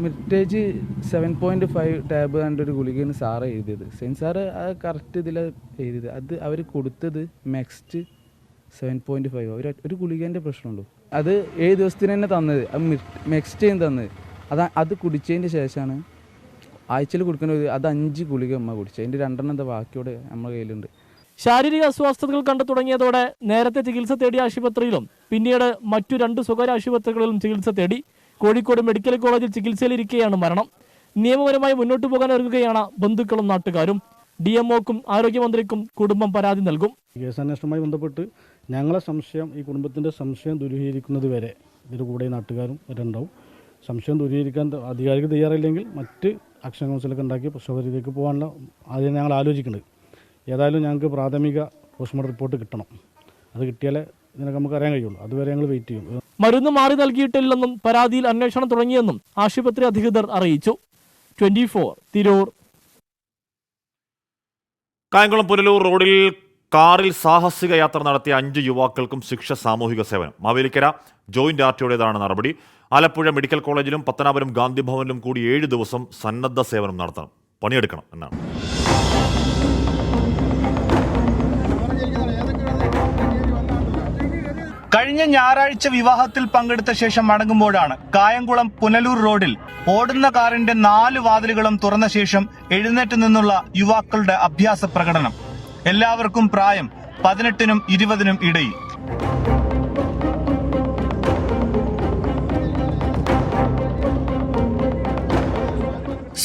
മിർട്ടേജ് 7.5 ടാബ് കണ്ട ഒരു ഗുളികയാണ് സാറ് എഴുതിയത്. സാറ് അത് കറക്റ്റ് ഇതിലാണ് എഴുതിയത്. അത് അവർ കൊടുത്തത് നെക്സ്റ്റ് 7.5 ഒരു ഗുളികേൻ്റെ പ്രശ്നമുള്ളൂ. അത് 7 ദിവസത്തിന് തന്നെ തന്നത്, നെക്സ്റ്റ് തന്നത്. അത് കുടിച്ചതിൻ്റെ ശേഷമാണ് ആഴ്ചയിൽ കൊടുക്കുന്നത്. അത് 5 ഗുളിക അമ്മ കുടിച്ചു. അതിൻ്റെ 2 എന്താ ബാക്കിയോടെ നമ്മുടെ കയ്യിലുണ്ട്. ശാരീരിക അസ്വസ്ഥതകൾ കണ്ടു തുടങ്ങിയതോടെ നേരത്തെ ചികിത്സ തേടിയ ആശുപത്രിയിലും പിന്നീട് മറ്റു 2 സ്വകാര്യ ആശുപത്രികളിലും ചികിത്സ തേടി. കോഴിക്കോട് മെഡിക്കൽ കോളേജിൽ ചികിത്സയിലിരിക്കെയാണ് മരണം. നിയമപരമായി മുന്നോട്ടു പോകാൻ ഒരുങ്ങുകയാണ് ബന്ധുക്കളും നാട്ടുകാരും. DMOക്കും ആരോഗ്യമന്ത്രിക്കും കുടുംബം പരാതി നൽകും. കേസന്വേഷണവുമായി ബന്ധപ്പെട്ട് ഞങ്ങളെ സംശയം, ഈ കുടുംബത്തിൻ്റെ സംശയം ദൂരീകരിക്കുന്നത് വരെ ഇതിൻ്റെ കൂടെ നാട്ടുകാരും വരണ്ടാവും. സംശയം ദൂരീകരിക്കാൻ അധികാരികൾ തയ്യാറില്ലെങ്കിൽ മറ്റ് ആക്ഷൻ കൗൺസിലൊക്കെ ഉണ്ടാക്കി പ്രശ്നപരിധിയിലേക്ക് പോകാനുള്ള ആദ്യം ഞങ്ങൾ ആലോചിക്കുന്നുണ്ട്. ഏതായാലും ഞങ്ങൾക്ക് പ്രാഥമിക പോസ്റ്റ്മോർട്ടം റിപ്പോർട്ട് കിട്ടണം. അത് കിട്ടിയാലേ ഇതിനൊക്കെ നമുക്ക് അറിയാൻ കഴിയുള്ളൂ. അതുവരെ ഞങ്ങൾ വെയിറ്റ് ചെയ്യും. മരുന്ന് മാറി നൽകിയിട്ടില്ലെന്നും പരാതിയിൽ അന്വേഷണം തുടങ്ങിയെന്നും ആശുപത്രി അധികൃതർ അറിയിച്ചു. 24 തിരൂർ. കായംകുളം പുനലൂർ റോഡിൽ കാറിൽ സാഹസിക യാത്ര നടത്തിയ 5 യുവാക്കൾക്കും ശിക്ഷ സാമൂഹിക സേവനം. മാവേലിക്കര ജോയിന്റ് ആർടിഒയുടേതാണ് നടപടി. ആലപ്പുഴ മെഡിക്കൽ കോളേജിലും പത്തനാപുരം ഗാന്ധി ഭവനിലും കൂടി 7 ദിവസം സന്നദ്ധ സേവനം നടത്തണം, പണിയെടുക്കണം എന്നാണ്. കഴിഞ്ഞ ഞായറാഴ്ച വിവാഹത്തിൽ പങ്കെടുത്ത ശേഷം മടങ്ങുമ്പോഴാണ് കായംകുളം പുനലൂർ റോഡിൽ ഓടുന്ന കാറിന്റെ 4 വാതിലുകളും തുറന്ന ശേഷം എഴുന്നേറ്റ് നിന്നുള്ള യുവാക്കളുടെ അഭ്യാസ പ്രകടനം. എല്ലാവർക്കും പ്രായം 18നും 20നും ഇടയിൽ.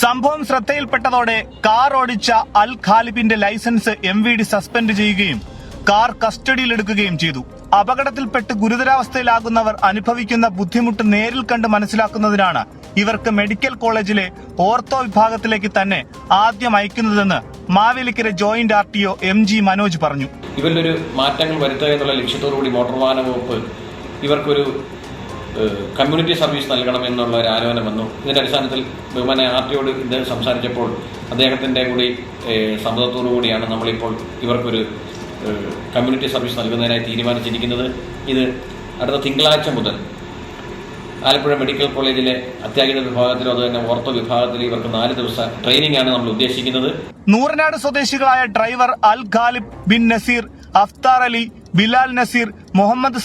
സംഭവം ശ്രദ്ധയിൽപ്പെട്ടതോടെ കാർ ഓടിച്ച അൽ ഖാലിബിന്റെ ലൈസൻസ് MVD സസ്പെൻഡ് ചെയ്യുകയും കാർ കസ്റ്റഡിയിലെടുക്കുകയും ചെയ്തു. അപകടത്തിൽപ്പെട്ട് ഗുരുതരാവസ്ഥയിലാകുന്നവർ അനുഭവിക്കുന്ന ബുദ്ധിമുട്ട് നേരിൽ കണ്ട് മനസ്സിലാക്കുന്നതിനാണ് ഇവർക്ക് മെഡിക്കൽ കോളേജിലെ ഓർത്തോ വിഭാഗത്തിലേക്ക് തന്നെ ആദ്യം അയക്കുന്നതെന്ന് Mavelikkara joint RTO MG Manoj പറഞ്ഞു. ഇവരിലൊരു മാറ്റങ്ങൾ വരുത്തുക എന്നുള്ള ലക്ഷ്യത്തോടുകൂടി മോട്ടോർ വാഹന വകുപ്പ് ഇവർക്കൊരു കമ്മ്യൂണിറ്റി സർവീസ് നൽകണമെന്നുള്ള ഒരു ആലോചന വന്നു. ഇതിന്റെ അടിസ്ഥാനത്തിൽ ബഹുമാന ആർടിഒയോട് ഇദ്ദേഹം സംസാരിച്ചപ്പോൾ അദ്ദേഹത്തിന്റെ കൂടി സമ്മതത്തോടു കൂടിയാണ് നമ്മളിപ്പോൾ ഇവർക്കൊരു കമ്മ്യൂണിറ്റി സർവീസ് നൽകുന്നതിനായി തീരുമാനിച്ചിരിക്കുന്നത്. ഇത് അടുത്ത തിങ്കളാഴ്ച മുതൽ ആലപ്പുഴ മെഡിക്കൽ കോളേജിലെ അത്യാഹിത വിഭാഗത്തിലോ അതുതന്നെ ഓർത്തോ വിഭാഗത്തിലോ ഇവർക്ക് 4 ദിവസ ട്രെയിനിങ് ആണ് നമ്മൾ ഉദ്ദേശിക്കുന്നത്. നൂറനാട് സ്വദേശികളായ ഡ്രൈവർ അൽ ഖാലിബ് ബിൻ നസീർ, അഫ്താർ അലി, ബിലാൽ നസീർ, മുഹമ്മദ്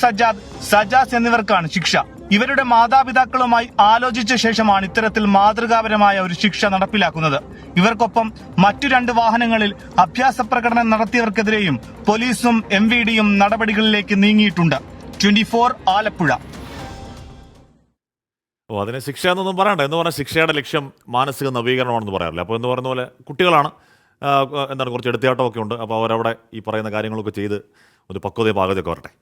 സജാസ് എന്നിവർക്കാണ് ശിക്ഷ. ഇവരുടെ മാതാപിതാക്കളുമായി ആലോചിച്ച ശേഷമാണ് ഇത്തരത്തിൽ മാതൃകാപരമായ ഒരു ശിക്ഷ നടപ്പിലാക്കുന്നത്. ഇവർക്കൊപ്പം മറ്റു 2 വാഹനങ്ങളിൽ അഭ്യാസ പ്രകടനം നടത്തിയവർക്കെതിരെയും പോലീസും MVDയും നടപടികളിലേക്ക് നീങ്ങിയിട്ടുണ്ട്. 24 ആലപ്പുഴ. അതിനെ ശിക്ഷ എന്നൊന്നും പറയണ്ട. എന്ന് പറഞ്ഞാൽ ശിക്ഷയുടെ ലക്ഷ്യം മാനസിക നവീകരണമാണെന്ന് പറയാറില്ല. അപ്പോൾ എന്ന് പറയുന്ന പോലെ കുട്ടികളാണ്, എന്താണ് കുറച്ച് എടുത്തിയാട്ടമൊക്കെ ഉണ്ട്. അപ്പോൾ അവരവിടെ ഈ പറയുന്ന കാര്യങ്ങളൊക്കെ ചെയ്ത് ഒരു പക്വതയും പാകതയൊക്കെ വരട്ടെ.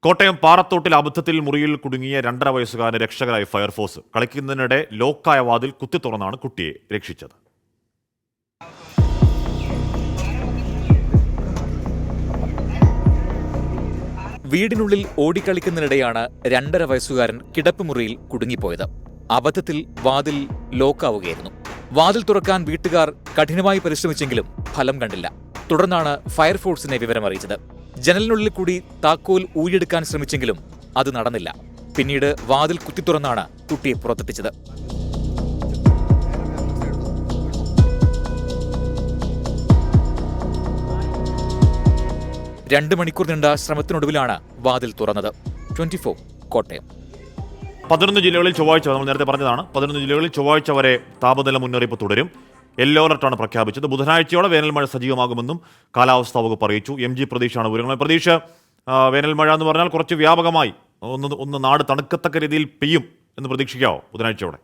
കോട്ടയം പാറത്തോട്ടിൽ അബദ്ധത്തിൽ മുറിയിൽ കുടുങ്ങിയ 2.5 വയസ്സുകാരന് രക്ഷകരായി ഫയർഫോഴ്സ്. കളിക്കുന്നതിനിടെ ലോക്കായ വാതിൽ കുത്തി തുറന്നാണ് കുട്ടിയെ രക്ഷിച്ചത്. വീടിനുള്ളിൽ ഓടിക്കളിക്കുന്നതിനിടെയാണ് 2.5 വയസ്സുകാരൻ കിടപ്പുമുറിയിൽ കുടുങ്ങിപ്പോയത്. അബദ്ധത്തിൽ വാതിൽ ലോക്കാവുകയായിരുന്നു. വാതിൽ തുറക്കാൻ വീട്ടുകാർ കഠിനമായി പരിശ്രമിച്ചെങ്കിലും ഫലം കണ്ടില്ല. തുടർന്നാണ് ഫയർഫോഴ്സിനെ വിവരമറിയിച്ചത്. ജനലിനുള്ളിൽ കൂടി താക്കോൽ ഊരിയെടുക്കാൻ ശ്രമിച്ചെങ്കിലും അത് നടന്നില്ല. പിന്നീട് വാതിൽ കുത്തി തുറന്നാണ് കുട്ടിയെ പുറത്തെത്തിച്ചത്. രണ്ട് മണിക്കൂർ നീണ്ട ശ്രമത്തിനൊടുവിലാണ് വാതിൽ തുറന്നത്. 24 കോട്ടയം. 11 ജില്ലകളിൽ ചൊവ്വാഴ്ച, നമ്മൾ നേരത്തെ പറഞ്ഞതാണ്, 11 ജില്ലകളിൽ ചൊവ്വാഴ്ച വരെ താപനില മുന്നറിയിപ്പ് തുടരും. യെല്ലോ അലർട്ടാണ് പ്രഖ്യാപിച്ചത്. ബുധനാഴ്ചയോടെ വേനൽ മഴ സജീവമാകുമെന്നും കാലാവസ്ഥാ വകുപ്പ് അറിയിച്ചു. MG പ്രതീക്ഷാണ് വിവരങ്ങൾ. പ്രതീക്ഷ, വേനൽ മഴ എന്ന് പറഞ്ഞാൽ കുറച്ച് വ്യാപകമായി ഒന്ന് നാട് തണുക്കത്തക്ക രീതിയിൽ പെയ്യും എന്ന് പ്രതീക്ഷിക്കാവോ ബുധനാഴ്ചയോടെ?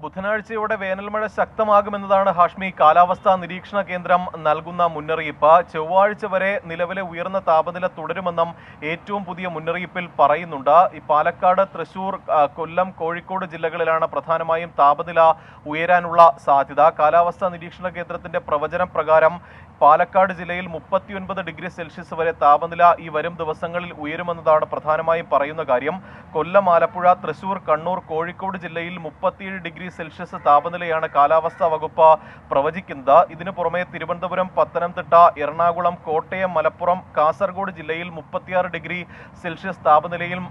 ബുധനാഴ്ചയോടെ വേനൽമഴ ശക്തമാകുമെന്നതാണ് ഹാഷ്മി കാലാവസ്ഥാ നിരീക്ഷണ കേന്ദ്രം നൽകുന്ന മുന്നറിയിപ്പ്. ചൊവ്വാഴ്ച വരെ നിലവിലെ ഉയർന്ന താപനില തുടരുമെന്നും ഏറ്റവും പുതിയ മുന്നറിയിപ്പിൽ പറയുന്നുണ്ട്. ഈ പാലക്കാട്, തൃശൂർ, കൊല്ലം, കോഴിക്കോട് ജില്ലകളിലാണ് പ്രധാനമായും താപനില ഉയരാനുള്ള സാധ്യത. കാലാവസ്ഥാ നിരീക്ഷണ കേന്ദ്രത്തിന്റെ പ്രവചനം പ്രകാരം പാലക്കാട് ജില്ലയിൽ 39 ഡിഗ്രി സെൽഷ്യസ് വരെ താപനില ഈ വരും ദിവസങ്ങളിൽ ഉയരുമെന്നതാണ് പ്രധാനമായും പറയുന്ന കാര്യം. കൊല്ലം, ആലപ്പുഴ, തൃശൂർ, കണ്ണൂർ, കോഴിക്കോട് ജില്ലയിൽ 37 ഡിഗ്രി സെൽഷ്യസ് താപനിലയാണ് കാലാവസ്ഥാ വകുപ്പ് പ്രവചിക്കുന്നത്. ഇതിനു പുറമെ തിരുവനന്തപുരം, പത്തനംതിട്ട, എറണാകുളം, കോട്ടയം, മലപ്പുറം, കാസർഗോഡ് ജില്ലയിൽ 36 ഡിഗ്രി സെൽഷ്യസ് താപനിലയും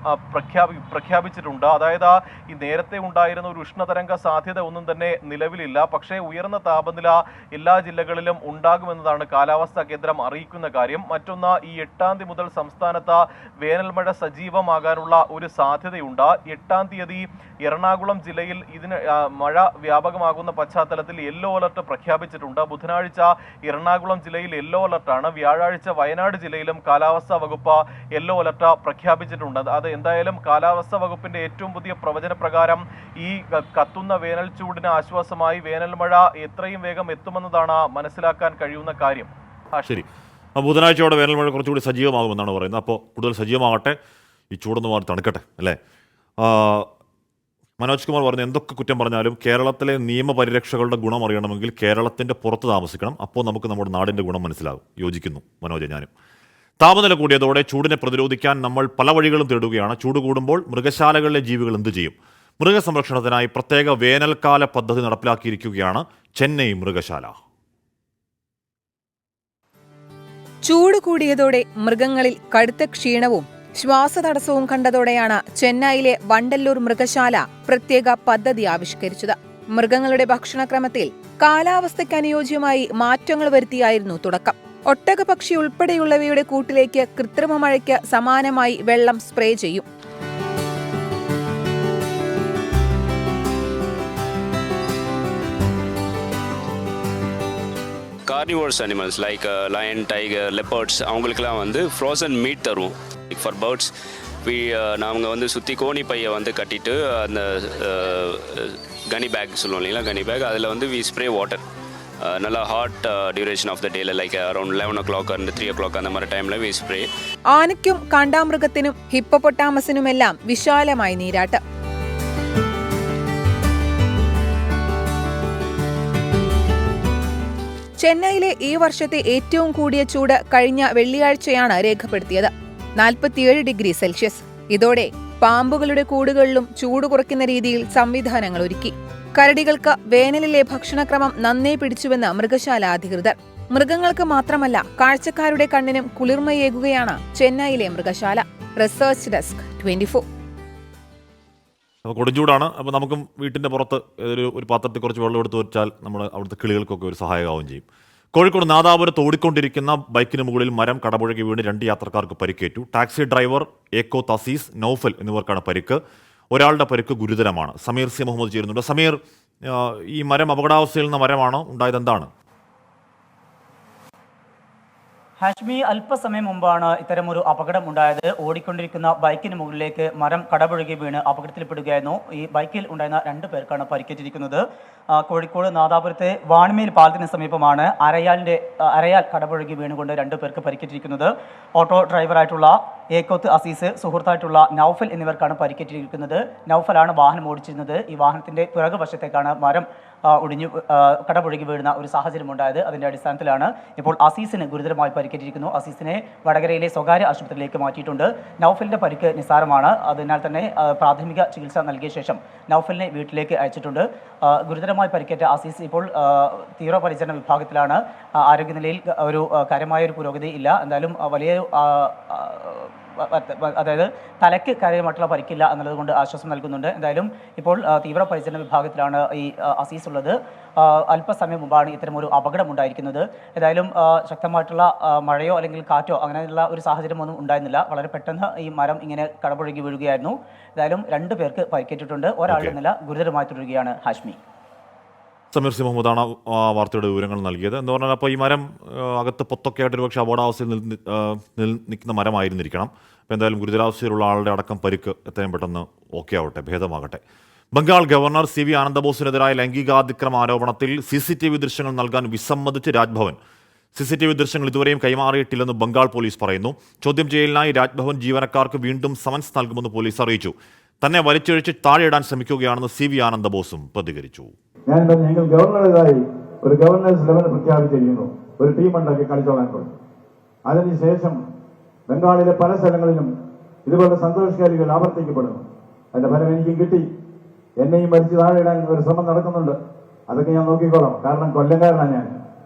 പ്രഖ്യാപിച്ചിട്ടുണ്ട്. അതായത് ഈ നേരത്തെ ഉണ്ടായിരുന്ന ഒരു ഉഷ്ണതരംഗ സാധ്യത ഒന്നും തന്നെ നിലവിലില്ല. പക്ഷേ ഉയർന്ന താപനില എല്ലാ ജില്ലകളിലും ഉണ്ടാകുമെന്നതാണ് കാലാവസ്ഥാ കേന്ദ്രം അറിയിക്കുന്ന കാര്യം. മറ്റൊന്ന്, ഈ 8-ാം തീയതി മുതൽ സംസ്ഥാനത്ത് വേനൽമഴ സജീവമാകാനുള്ള ഒരു സാധ്യതയുണ്ട്. 8-ാം തീയതി എറണാകുളം ജില്ലയിൽ ഇതിന് മഴ വ്യാപകമാകുന്ന പശ്ചാത്തലത്തിൽ യെല്ലോ അലർട്ട് പ്രഖ്യാപിച്ചിട്ടുണ്ട്. ബുധനാഴ്ച എറണാകുളം ജില്ലയിൽ യെല്ലോ അലർട്ടാണ്. വ്യാഴാഴ്ച വയനാട് ജില്ലയിലും കാലാവസ്ഥാ വകുപ്പ് യെല്ലോ അലർട്ട് പ്രഖ്യാപിച്ചിട്ടുണ്ട്. അത് എന്തായാലും കാലാവസ്ഥാ വകുപ്പിന്റെ ഏറ്റവും പുതിയ പ്രവചന പ്രകാരം ഈ കത്തുന്ന വേനൽ ചൂടിന് ആശ്വാസമായി വേനൽമഴ എത്രയും വേഗം എത്തുമെന്നതാണ് മനസ്സിലാക്കാൻ കഴിയുന്ന കാര്യം. ശരി. ബുധനാഴ്ചയോടെ വേനൽ മഴ കുറച്ചുകൂടി സജീവമാകുമെന്നാണ് പറയുന്നത്. അപ്പോൾ കൂടുതൽ സജീവമാകട്ടെ, ഈ ചൂടൊന്ന് മാറി തണുക്കട്ടെ അല്ലേ? മനോജ് കുമാർ പറഞ്ഞു, എന്തൊക്കെ കുറ്റം പറഞ്ഞാലും കേരളത്തിലെ നിയമപരിരക്ഷകളുടെ ഗുണം അറിയണമെങ്കിൽ കേരളത്തിൻ്റെ പുറത്ത് താമസിക്കണം. അപ്പോൾ നമുക്ക് നമ്മുടെ നാടിൻ്റെ ഗുണം മനസ്സിലാകും. യോജിക്കുന്നു മനോജ്. ഞാനും. താപനില കൂടിയതോടെ ചൂടിനെ പ്രതിരോധിക്കാൻ നമ്മൾ പല വഴികളും തേടുകയാണ്. ചൂട് കൂടുമ്പോൾ മൃഗശാലകളിലെ ജീവികൾ എന്തു ചെയ്യും? മൃഗസംരക്ഷണത്തിനായി പ്രത്യേക വേനൽക്കാല പദ്ധതി നടപ്പിലാക്കിയിരിക്കുകയാണ് ചെന്നൈ മൃഗശാല. ചൂട് കൂടിയതോടെ മൃഗങ്ങളിൽ കടുത്ത ക്ഷീണവും ശ്വാസതടസ്സവും കണ്ടതോടെയാണ് ചെന്നൈയിലെ വണ്ടല്ലൂർ മൃഗശാല പ്രത്യേക പദ്ധതി ആവിഷ്കരിച്ചത്. മൃഗങ്ങളുടെ ഭക്ഷണക്രമത്തിൽ കാലാവസ്ഥയ്ക്ക് അനുയോജ്യമായി മാറ്റങ്ങൾ വരുത്തിയായിരുന്നു തുടക്കം. ഒട്ടകപക്ഷി ഉൾപ്പെടെയുള്ളവയുടെ കൂട്ടിലേക്ക് കൃത്രിമ മഴയ്ക്ക് സമാനമായി വെള്ളം സ്പ്രേ ചെയ്യും. Carnivores animals like lion, tiger, leopards அவங்களுக்குலாம் வந்து ஃப்ரோசன் மீட் தருவோம். ஃபார் பேர்ட்ஸ் நாங்கள் வந்து சுற்றி கோணி பையை வந்து கட்டிட்டு அந்த கனி பேக் சொல்லுவோம் இல்லைங்களா, கனி பேக், அதில் வந்து வி ஸ்ப்ரே வாட்டர். நல்லா ஹாட் டியூரேஷன் ஆஃப் த டேல like around 11 o'clock and 3 o'clock அந்த மாதிரி ടൈമിൽ വി സ്പ്രേ. ആനയ്ക്കും കാണ്ടാമൃഗത്തിനും ഹിപ്പോപ്പൊട്ടാമസിനുമെല്ലാം വിശാലമായി നീരാട്ട്. ചെന്നൈയിലെ ഈ വർഷത്തെ ഏറ്റവും കൂടിയ ചൂട് കഴിഞ്ഞ വെള്ളിയാഴ്ചയാണ് രേഖപ്പെടുത്തിയത്, 47 ഡിഗ്രി സെൽഷ്യസ്. ഇതോടെ പാമ്പുകളുടെ കൂടുകളിലും ചൂട് കുറയ്ക്കുന്ന രീതിയിൽ സംവിധാനങ്ങൾ ഒരുക്കി. കരടികൾക്ക് വേനലിലെ ഭക്ഷണക്രമം നന്നേ പിടിച്ചുവെന്ന് മൃഗശാല അധികൃതർ. മൃഗങ്ങൾക്ക് മാത്രമല്ല കാഴ്ചക്കാരുടെ കണ്ണിനും കുളിർമയേകുകയാണ് ചെന്നൈയിലെ മൃഗശാല. Research desk 24. അപ്പോൾ കൊടുംചൂടാണ്. അപ്പോൾ നമുക്കും വീട്ടിൻ്റെ പുറത്ത് ഒരു പാത്രത്തിൽ കുറച്ച് വെള്ളം എടുത്ത് വെച്ചാൽ നമ്മൾ അവിടുത്തെ കിളികൾക്കൊക്കെ ഒരു സഹായമാവുകയും ചെയ്യും. കോഴിക്കോട് നാദാപുരത്ത് ഓടിക്കൊണ്ടിരിക്കുന്ന ബൈക്കിന് മുകളിൽ മരം കടപുഴകി വീണ് 2 യാത്രക്കാർക്ക് പരിക്കേറ്റു. ടാക്സി ഡ്രൈവർ ഏക്കോ തസീസ്, നൌഫൽ എന്നിവർക്കാണ് പരിക്ക്. ഒരാളുടെ പരിക്ക് ഗുരുതരമാണ്. സമീർ സി മുഹമ്മദ് ചേരുന്നുണ്ട്. സമീർ, ഈ മരം അപകടാവസ്ഥയിൽ നിന്ന് മരമാണോ ഉണ്ടായത്? എന്താണ്? ഹാഷ്മി, അല്പസമയം മുമ്പാണ് ഇത്തരമൊരു അപകടം ഉണ്ടായത്. ഓടിക്കൊണ്ടിരിക്കുന്ന ബൈക്കിന് മുകളിലേക്ക് മരം കടപുഴകി വീണ് അപകടത്തിൽപ്പെടുകയായിരുന്നു. ഈ ബൈക്കിൽ ഉണ്ടായിരുന്ന 2 പേർക്കാണ് പരിക്കേറ്റിരിക്കുന്നത്. കോഴിക്കോട് നാദാപുരത്തെ വാണിമേൽ പാലത്തിന് സമീപമാണ് അരയാൽ കടപുഴകി വീണുകൊണ്ട് 2 പേർക്ക് പരിക്കേറ്റിരിക്കുന്നത്. ഓട്ടോ ഡ്രൈവറായിട്ടുള്ള ഏക്കോത്ത് അസീസ്, സുഹൃത്തായിട്ടുള്ള നൌഫൽ എന്നിവർക്കാണ് പരിക്കേറ്റിരിക്കുന്നത്. നൌഫലാണ് വാഹനം ഓടിച്ചിരുന്നത്. ഈ വാഹനത്തിന്റെ പിറകുവശത്തേക്കാണ് മരം കടപുഴകി വീഴുന്ന ഒരു സാഹചര്യം ഉണ്ടായത്. അതിന്റെ അടിസ്ഥാനത്തിലാണ് ഇപ്പോൾ അസീസിന് ഗുരുതരമായി പരിക്കേറ്റിരിക്കുന്നു. അസീസിനെ വടകരയിലെ സ്വകാര്യ ആശുപത്രിയിലേക്ക് മാറ്റിയിട്ടുണ്ട്. നൌഫലിന്റെ പരിക്ക് നിസ്സാരമാണ്. അതിനാൽ തന്നെ പ്രാഥമിക ചികിത്സ നൽകിയ ശേഷം നൌഫലിനെ വീട്ടിലേക്ക് അയച്ചിട്ടുണ്ട്. ഗുരുതരമായി പരിക്കേറ്റ അസീസ് ഇപ്പോൾ തീവ്രപരിചരണ വിഭാഗത്തിലാണ്. ആരോഗ്യനിലയിൽ കാര്യമായ ഒരു പുരോഗതി ഇല്ല. എന്തായാലും വലിയ അതായത് തലയ്ക്ക് കാര്യമായിട്ടുള്ള പരിക്കില്ല എന്നുള്ളത് കൊണ്ട് ആശ്വാസം നൽകുന്നുണ്ട്. എന്തായാലും ഇപ്പോൾ തീവ്രപരിചരണ വിഭാഗത്തിലാണ് ഈ അസീസ് ഉള്ളത്. അല്പസമയം മുമ്പാണ് ഇത്തരമൊരു അപകടം ഉണ്ടായിരിക്കുന്നത്. ഏതായാലും ശക്തമായിട്ടുള്ള മഴയോ അല്ലെങ്കിൽ കാറ്റോ അങ്ങനെയുള്ള ഒരു സാഹചര്യമൊന്നും ഉണ്ടായിരുന്നില്ല. വളരെ പെട്ടെന്ന് ഈ മരം ഇങ്ങനെ കടപുഴകി വീഴുകയായിരുന്നു. ഏതായാലും 2 പേർക്ക് പരിക്കേറ്റിട്ടുണ്ട്. ഒരാളുടെ നില ഗുരുതരമായി തുടരുകയാണ്. ഹാഷ്മി. സമീർ സി മുഹമ്മദാണ് വാർത്തയുടെ വിവരങ്ങൾ നൽകിയത്. എന്ന് പറഞ്ഞാൽ അപ്പോൾ ഈ മരം അകത്ത് പൊത്തൊക്കെ ആയിട്ട് ഒരുപക്ഷെ അപകടാവസ്ഥയിൽ നിൽക്കുന്ന മരമായിരുന്നിരിക്കണം. അപ്പോൾ എന്തായാലും ഗുരുതരാവസ്ഥയിലുള്ള ആളുടെ അടക്കം പരിക്ക് എത്രയും പെട്ടെന്ന് ഓക്കെ ആവട്ടെ, ഭേദമാകട്ടെ. ബംഗാൾ ഗവർണർ CV ആനന്ദബോസിനെതിരായ ലൈംഗികാതിക്രമ ആരോപണത്തിൽ CCTV ദൃശ്യങ്ങൾ നൽകാൻ വിസമ്മതിച്ച് രാജ്ഭവൻ. CCTV ദൃശ്യങ്ങൾ ഇതുവരെയും കൈമാറിയിട്ടില്ലെന്ന് ബംഗാൾ പോലീസ് പറയുന്നു. ചോദ്യം ചെയ്യലിനായി രാജ്ഭവൻ ജീവനക്കാർക്ക് വീണ്ടും സമൻസ് നൽകുമെന്ന് പോലീസ് അറിയിച്ചു. തന്നെ വലിച്ചൊഴിച്ച് താഴെയിടാൻ ശ്രമിക്കുകയാണെന്ന് CV ആനന്ദബോസും പ്രതികരിച്ചു. ഞങ്ങൾ ഗവർണറുടേതായി ഒരു ഗവർണേഴ്സ് ലെവൽ പ്രഖ്യാപിച്ചിരിക്കുന്നു. ഒരു ടീം ഉണ്ടാക്കി കളിച്ചോളാൻ പറഞ്ഞു. അതിനുശേഷം ബംഗാളിലെ പല സ്ഥലങ്ങളിലും ഇതുപോലെ സന്തോഷകാരികൾ ആവർത്തിക്കപ്പെടുന്നു. അതിന്റെ ഫലം എനിക്കും കിട്ടി. എന്നെയും വലിച്ചു താഴെയിടാൻ ഒരു ശ്രമം നടക്കുന്നുണ്ട്. അതൊക്കെ ഞാൻ നോക്കിക്കോളാം. കാരണം കൊല്ലംകാരനാണ് ഞാൻ.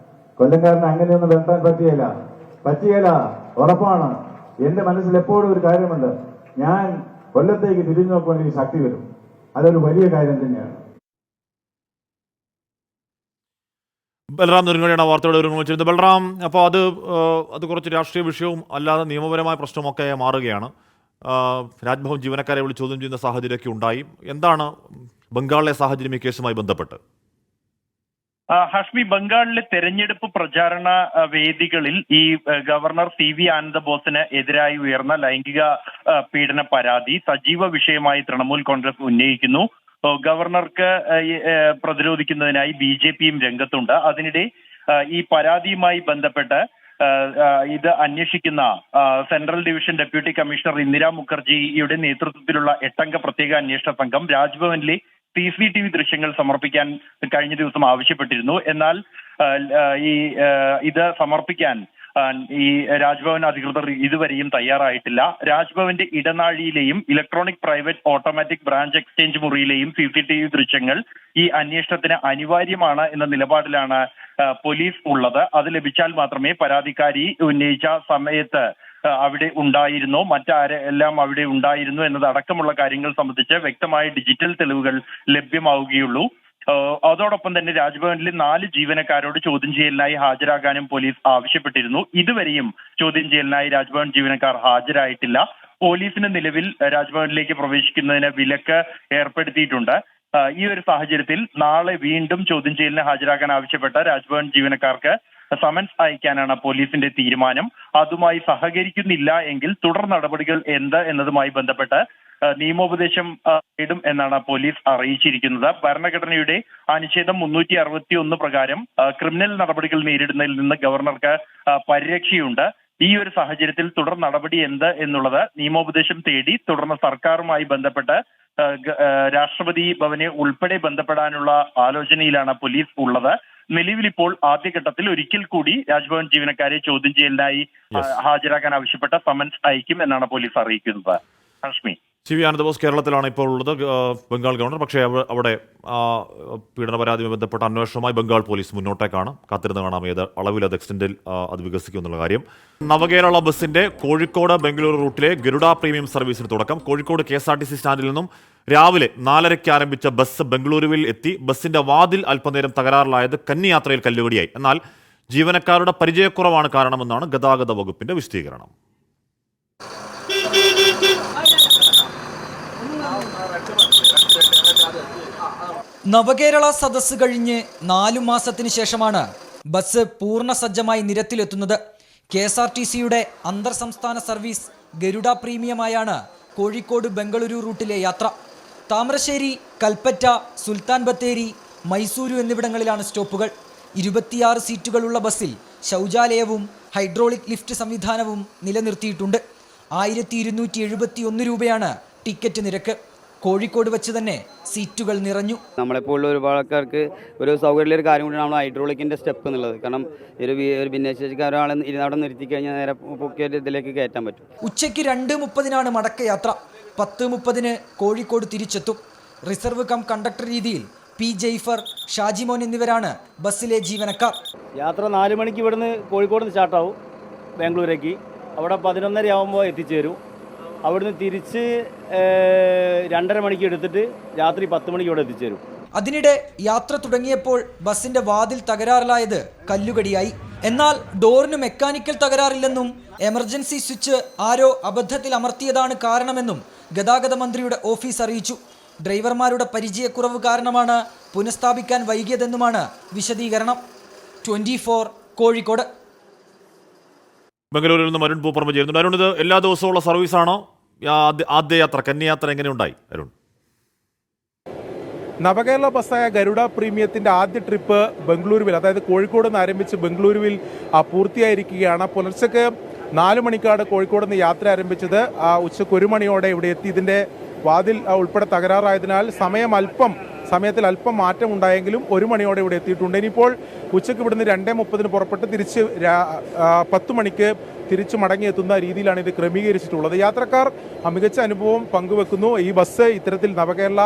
കൊല്ലംകാരന് അങ്ങനെയൊന്നും വെട്ടാൻ പറ്റിയല്ല, ഉറപ്പാണ്. എന്റെ മനസ്സിൽ എപ്പോഴും ഒരു കാര്യമുണ്ട്. ഞാൻ കൊല്ലത്തേക്ക് തിരിഞ്ഞു നോക്കുമ്പോൾ എനിക്ക് ശക്തി വരും. അതൊരു വലിയ കാര്യം തന്നെയാണ്. ബൽറാം നെടുങ്ങടിയാണ് വാർത്തയുടെ വിവരങ്ങൾ വെച്ചിരുന്നത്. ബൽറാം, അപ്പോൾ അത് കുറച്ച് രാഷ്ട്രീയ വിഷയവും അല്ലാതെ നിയമപരമായ പ്രശ്നമൊക്കെ മാറുകയാണ്. രാജ്ഭവൻ ജീവനക്കാരെ വിളിച്ച് ചോദ്യം ചെയ്യുന്ന സാഹചര്യമൊക്കെ ഉണ്ടായി. എന്താണ് ബംഗാളിലെ സാഹചര്യം ഈ കേസുമായി ബന്ധപ്പെട്ട്? ഹാഷ്മി, ബംഗാളിലെ തെരഞ്ഞെടുപ്പ് പ്രചാരണ വേദികളിൽ ഈ ഗവർണർ CV ആനന്ദബോസിന് എതിരായി ഉയർന്ന ലൈംഗിക പീഡന പരാതി സജീവ വിഷയമായി തൃണമൂൽ കോൺഗ്രസ് ഉന്നയിക്കുന്നു. ഗവർണർക്ക് പ്രതിരോധിക്കുന്നതിനായി BJPയും രംഗത്തുണ്ട്. അതിനിടെ ഈ പരാതിയുമായി ബന്ധപ്പെട്ട് ഇത് അന്വേഷിക്കുന്ന central division deputy commissioner Indira മുഖർജിയുടെ നേതൃത്വത്തിലുള്ള 8-അംഗ പ്രത്യേക അന്വേഷണ സംഘം രാജ്ഭവനിലെ CCTV ദൃശ്യങ്ങൾ സമർപ്പിക്കാൻ കഴിഞ്ഞ ദിവസം ആവശ്യപ്പെട്ടിരുന്നു. എന്നാൽ ഇത് സമർപ്പിക്കാൻ ഈ രാജ്ഭവൻ അധികൃതർ ഇതുവരെയും തയ്യാറായിട്ടില്ല. രാജ്ഭവന്റെ ഇടനാഴിയിലെയും electronic private automatic branch exchange മുറിയിലെയും CCTV ദൃശ്യങ്ങൾ ഈ അന്വേഷണത്തിന് അനിവാര്യമാണ് എന്ന നിലപാടിലാണ് പോലീസ് ഉള്ളത്. അത് ലഭിച്ചാൽ മാത്രമേ പരാതിക്കാരി ഉന്നയിച്ച സമയത്ത് അവിടെ ഉണ്ടായിരുന്നോ മറ്റാരെല്ലാം അവിടെ ഉണ്ടായിരുന്നു എന്നതടക്കമുള്ള കാര്യങ്ങൾ സംബന്ധിച്ച് വ്യക്തമായ ഡിജിറ്റൽ തെളിവുകൾ ലഭ്യമാവുകയുള്ളൂ. അതോടൊപ്പം തന്നെ രാജ്ഭവനിലെ 4 ജീവനക്കാരോട് ചോദ്യം ചെയ്യലിനായി ഹാജരാകാനും പോലീസ് ആവശ്യപ്പെട്ടിരുന്നു. ഇതുവരെയും ചോദ്യം ചെയ്യലിനായി രാജ്ഭവൻ ജീവനക്കാർ ഹാജരായിട്ടില്ല. പോലീസിന് നിലവിൽ രാജ്ഭവനിലേക്ക് പ്രവേശിക്കുന്നതിന് വിലക്ക് ഏർപ്പെടുത്തിയിട്ടുണ്ട്. ഈ ഒരു സാഹചര്യത്തിൽ നാളെ വീണ്ടും ചോദ്യം ചെയ്യലിന് ഹാജരാകാൻ ആവശ്യപ്പെട്ട രാജ്ഭവൻ ജീവനക്കാർക്ക് സമൻസ് അയക്കാനാണ് പോലീസിന്റെ തീരുമാനം. അതുമായി സഹകരിക്കുന്നില്ല എങ്കിൽ തുടർ നടപടികൾ എന്ത് എന്നതുമായി ബന്ധപ്പെട്ട് നിയമോപദേശം ഇടും എന്നാണ് പോലീസ് അറിയിച്ചിരിക്കുന്നത്. ഭരണഘടനയുടെ അനുച്ഛേദം 361 പ്രകാരം ക്രിമിനൽ നടപടികൾ നേരിടുന്നതിൽ നിന്ന് ഗവർണർക്ക് പരിരക്ഷയുണ്ട്. ഈ ഒരു സാഹചര്യത്തിൽ തുടർ നടപടി എന്ത് എന്നുള്ളത് നിയമോപദേശം തേടി തുടർന്ന് സർക്കാരുമായി ബന്ധപ്പെട്ട് രാഷ്ട്രപതി ഭവനെ ഉൾപ്പെടെ ബന്ധപ്പെടാനുള്ള ആലോചനയിലാണ് പോലീസ് ഉള്ളത്. നിലവിൽ ഇപ്പോൾ ആദ്യഘട്ടത്തിൽ ഒരിക്കൽ കൂടി രാജ്ഭവൻ ജീവനക്കാരെ ചോദ്യം ചെയ്യലിനായി ഹാജരാക്കാൻ ആവശ്യപ്പെട്ട സമൻസ് അയക്കും എന്നാണ് പോലീസ് അറിയിക്കുന്നത്. ഹാഷ്മി. CV ആനന്ദബോസ് കേരളത്തിലാണ് ഇപ്പോൾ ഉള്ളത്, ബംഗാൾ ഗവർണർ. പക്ഷേ അവിടെ പീഡന പരാതിയുമായി ബന്ധപ്പെട്ട അന്വേഷണവുമായി ബംഗാൾ പോലീസ് മുന്നോട്ടേക്കാണ്. കാത്തിരുന്ന് കാണാം ഏത് അളവിൽ അത് എക്സ്റ്റൻഡിൽ അത് വികസിക്കും എന്നുള്ള കാര്യം. നവകേരള ബസിന്റെ കോഴിക്കോട് ബംഗളൂരു റൂട്ടിലെ ഗരുഡ പ്രീമിയം സർവീസിന് തുടക്കം. കോഴിക്കോട് KSRTC സ്റ്റാൻഡിൽ നിന്നും രാവിലെ 4:30 ആരംഭിച്ച ബസ് ബംഗളൂരുവിൽ എത്തി. ബസിന്റെ വാതിൽ അല്പനേരം തകരാറിലായത് കന്നിയാത്രയിൽ കല്ലുകടിയായി. എന്നാൽ ജീവനക്കാരുടെ പരിചയക്കുറവാണ് കാരണമെന്നാണ് ഗതാഗത വകുപ്പിന്റെ വിശദീകരണം. നവകേരള സദസ്സ് കഴിഞ്ഞ് 4 മാസത്തിന് ശേഷമാണ് ബസ് പൂർണ്ണ സജ്ജമായി നിരത്തിലെത്തുന്നത്. KSRTCയുടെ അന്തർ സംസ്ഥാന സർവീസ് ഗരുഡ പ്രീമിയമായാണ് കോഴിക്കോട് ബംഗളൂരു റൂട്ടിലെ യാത്ര. താമരശ്ശേരി, കൽപ്പറ്റ, സുൽത്താൻ ബത്തേരി, മൈസൂരു എന്നിവിടങ്ങളിലാണ് സ്റ്റോപ്പുകൾ. 26 സീറ്റുകളുള്ള ബസ്സിൽ ശൗചാലയവും ഹൈഡ്രോളിക് ലിഫ്റ്റ് സംവിധാനവും നിലനിർത്തിയിട്ടുണ്ട്. 1271 രൂപയാണ് ടിക്കറ്റ് നിരക്ക്. കോഴിക്കോട് വെച്ച് തന്നെ സീറ്റുകൾ നിറഞ്ഞു. നമ്മളെപ്പോലുള്ള ഒരുപാട് ആൾക്കാർക്ക് ഒരു സൗകര്യമുള്ള ഒരു കാര്യം കൂടിയാണ് ഹൈഡ്രോളിക്കിൻ്റെ സ്റ്റെപ്പ് എന്നുള്ളത്. കാരണം ഒരു ഭിന്നശേഷിക്കാർ ഒരാളെ അവിടെ നിർത്തി കഴിഞ്ഞാൽ നേരെ പൊക്കിയ ഇതിലേക്ക് കയറ്റാൻ പറ്റും. ഉച്ചയ്ക്ക് 2:30 മടക്കയാത്ര. 10:30 കോഴിക്കോട് തിരിച്ചെത്തും. റിസർവ് കം കണ്ടക്ടർ രീതിയിൽ P. ജയ്ഫർ, ഷാജിമോൻ എന്നിവരാണ് ബസ്സിലെ ജീവനക്കാർ. യാത്ര 4 മണിക്ക് ഇവിടുന്ന് കോഴിക്കോട് നിന്ന് സ്റ്റാർട്ടാവും ബാംഗ്ലൂരേക്ക്. അവിടെ 11:30 ആകുമ്പോൾ എത്തിച്ചേരും. അവിടുന്ന് തിരിച്ച് 2:30 മണിക്ക് എടുത്തിട്ട് രാത്രി 10 മണിക്ക് ഇവിടെ എത്തിച്ചേരും. അതിനിടെ യാത്ര തുടങ്ങിയപ്പോൾ ബസിന്റെ വാതിൽ തകരാറിലായത് കല്ലുകടിയായി. എന്നാൽ ഡോറിന് മെക്കാനിക്കൽ തകരാറില്ലെന്നും എമർജൻസി സ്വിച്ച് ആരോ അബദ്ധത്തിൽ അമർത്തിയതാണ് കാരണമെന്നും ഗതാഗത മന്ത്രിയുടെ ഓഫീസ് അറിയിച്ചു. ഡ്രൈവർമാരുടെ പരിചയക്കുറവ് കാരണമാണ് പുനഃസ്ഥാപിക്കാൻ വൈകിയതെന്നുമാണ് വിശദീകരണം. 24 കോഴിക്കോട്. ബംഗളൂരിൽ നിന്ന് അരുൺ പൂപ്പറമ്പ് ചേരുന്നുണ്ട്. അരുൺ, ഇത് എല്ലാ ദിവസവുമുള്ള സർവീസാണോ? ആദ്യ യാത്ര കന്യാത്ര എങ്ങനെയുണ്ടായി അരുൺ? നവകേരള ബസ്സായ ഗരുഡ പ്രീമിയത്തിന്റെ ആദ്യ ട്രിപ്പ് ബംഗളൂരുവിൽ, അതായത് കോഴിക്കോട് നിന്ന് ആരംഭിച്ച് ബംഗളൂരുവിൽ പൂർത്തിയായിരിക്കുകയാണ്. പുലർച്ചയ്ക്ക് 4 മണിക്കാണ് കോഴിക്കോട് നിന്ന് യാത്ര ആരംഭിച്ചത്. ഉച്ചയ്ക്ക് 1 മണിയോടെ ഇവിടെ എത്തി. ഇതിന്റെ വാതിൽ ഉൾപ്പെടെ തകരാറായതിനാൽ സമയത്തിൽ അല്പം മാറ്റം ഉണ്ടായെങ്കിലും 1 മണിയോടെ ഇവിടെ എത്തിയിട്ടുണ്ട്. ഇനിയിപ്പോൾ ഉച്ചയ്ക്ക് ഇവിടുന്ന് 2:30 പുറപ്പെട്ട് തിരിച്ച് 10 മണിക്ക് തിരിച്ചു മടങ്ങിയെത്തുന്ന രീതിയിലാണ് ഇത് ക്രമീകരിച്ചിട്ടുള്ളത്. യാത്രക്കാർ മികച്ച അനുഭവം പങ്കുവെക്കുന്നു. ഈ ബസ് ഇത്തരത്തിൽ നവകേരള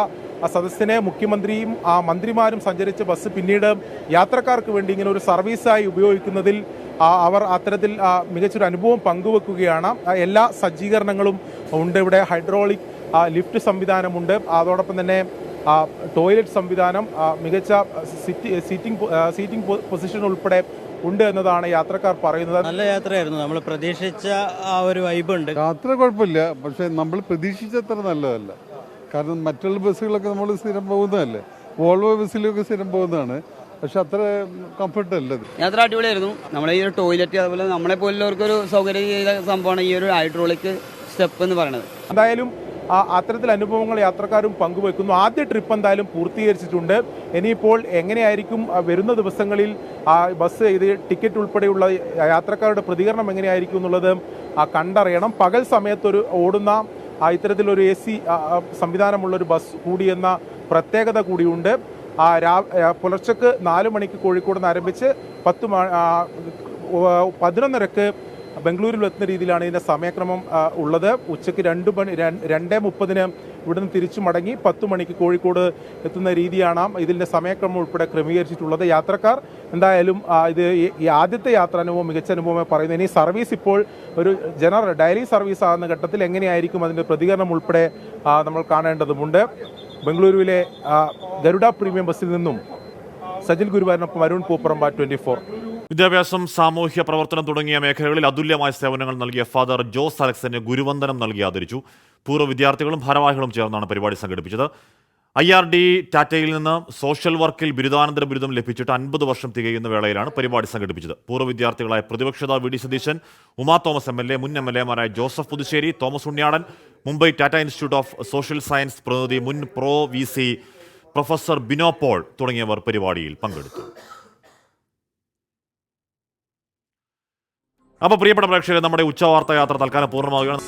സദസ്സിനെ മുഖ്യമന്ത്രിയും മന്ത്രിമാരും സഞ്ചരിച്ച ബസ് പിന്നീട് യാത്രക്കാർക്ക് വേണ്ടി ഇങ്ങനെ ഒരു സർവീസായി ഉപയോഗിക്കുന്നതിൽ അവർ അത്തരത്തിൽ മികച്ചൊരു അനുഭവം പങ്കുവെക്കുകയാണ്. എല്ലാ സജ്ജീകരണങ്ങളും ഉണ്ട് ഇവിടെ. ഹൈഡ്രോളിക് ലിഫ്റ്റ് സംവിധാനമുണ്ട്. അതോടൊപ്പം തന്നെ ടോയ്ലറ്റ് സംവിധാനം, മികച്ച സീറ്റിംഗ് പൊസിഷൻ ഉൾപ്പെടെ ഉണ്ട് എന്നതാണ് യാത്രക്കാർ പറയുന്നത്. നല്ല യാത്രയായിരുന്നു. നമ്മൾ പ്രതീക്ഷിച്ച ആ ഒരു വൈബ് ഉണ്ട്. യാത്ര കുഴപ്പമില്ല, പക്ഷേ നമ്മൾ പ്രതീക്ഷിച്ചത്ര നല്ലതല്ല. കാരണം മറ്റുള്ള ബസ്സുകളൊക്കെ നമ്മൾ സ്ഥിരം പോകുന്നതല്ലേ, വോൾവോ ബസ്സിലൊക്കെ സ്ഥിരം പോകുന്നതാണ്. പക്ഷെ അത്ര കംഫർട്ട് അല്ലത്. യാത്ര അടിപൊളിയായിരുന്നു. നമ്മളെ ഈ ഒരു ടോയ്ലറ്റ്, അതുപോലെ നമ്മളെ പോലുള്ളവർക്കൊരു സൗകര്യം ചെയ്ത സംഭവമാണ് ഈ ഒരു ഹൈഡ്രോളിക് സ്റ്റെപ്പ് എന്ന് പറയുന്നത്. എന്തായാലും അത്തരത്തിൽ അനുഭവങ്ങൾ യാത്രക്കാരും പങ്കുവെക്കുന്നു. ആദ്യ ട്രിപ്പ് എന്തായാലും പൂർത്തീകരിച്ചിട്ടുണ്ട്. ഇനിയിപ്പോൾ എങ്ങനെയായിരിക്കും വരുന്ന ദിവസങ്ങളിൽ ബസ് ഇത് ടിക്കറ്റ് ഉൾപ്പെടെയുള്ള യാത്രക്കാരുടെ പ്രതികരണം എങ്ങനെയായിരിക്കും എന്നുള്ളത് കണ്ടറിയണം. പകൽ സമയത്തൊരു ഓടുന്ന ഇത്തരത്തിലൊരു AC സംവിധാനമുള്ളൊരു ബസ് കൂടിയെന്ന പ്രത്യേകത കൂടിയുണ്ട്. പുലർച്ചക്ക് 4 മണിക്ക് കോഴിക്കോട് നിന്ന് ആരംഭിച്ച് 11:30 ബംഗളൂരുവിൽ എത്തുന്ന രീതിയിലാണ് ഇതിൻ്റെ സമയക്രമം ഉള്ളത്. ഉച്ചയ്ക്ക് 2:30 ഇവിടുന്ന് തിരിച്ചു മടങ്ങി 10 മണിക്ക് കോഴിക്കോട് എത്തുന്ന രീതിയാണ് ഇതിൻ്റെ സമയക്രമം ഉൾപ്പെടെ ക്രമീകരിച്ചിട്ടുള്ളത്. യാത്രക്കാർ എന്തായാലും ഇത് ഈ ആദ്യത്തെ യാത്രാനുഭവം മികച്ച അനുഭവമായി പറയുന്നത്. ഇനി സർവീസ് ഇപ്പോൾ ഒരു ജനറൽ ഡയറി സർവീസ് ആകുന്ന ഘട്ടത്തിൽ എങ്ങനെയായിരിക്കും അതിൻ്റെ പ്രതികരണം ഉൾപ്പെടെ നമ്മൾ കാണേണ്ടതുണ്ട്. ബംഗളൂരുവിലെ ഗരുഡ പ്രീമിയം ബസ്സിൽ നിന്നും സജിൽ ഗുരുവായൂരിനൊപ്പം അരുൺ പൂപ്പറമ്പ, 24. വിദ്യാഭ്യാസം, സാമൂഹ്യ പ്രവർത്തനം തുടങ്ങിയ മേഖലകളിൽ അതുല്യമായ സേവനങ്ങൾ നൽകിയ ഫാദർ ജോസ് അലക്സിന് ഗുരുവന്ദനം നൽകി ആദരിച്ചു. പൂർവ്വ വിദ്യാർത്ഥികളും ഭാരവാഹികളും ചേർന്നാണ് പരിപാടി സംഘടിപ്പിച്ചത്. IRD ടാറ്റയിൽ നിന്ന് സോഷ്യൽ വർക്കിൽ ബിരുദാനന്തര ബിരുദം ലഭിച്ചിട്ട് 50 വർഷം തികയുന്ന വേളയിലാണ് പരിപാടി സംഘടിപ്പിച്ചത്. പൂർവ്വ വിദ്യാർത്ഥികളായ പ്രതിപക്ഷ നേതാവ് VD സതീശൻ, ഉമാ തോമസ് MLA, മുൻ MLA-മാരായ Joseph Puthussery, Thomas Unniyadan, Mumbai Tata institute of social science പ്രതിനിധി, മുൻ pro VC professor Bino Paul തുടങ്ങിയവർ പരിപാടിയിൽ പങ്കെടുത്തു. അപ്പോൾ പ്രിയപ്പെട്ട പ്രേക്ഷകരെ, നമ്മുടെ ഉച്ചവാർത്ത യാത്ര തൽക്കാലം പൂർണ്ണമാവുകയാണ്.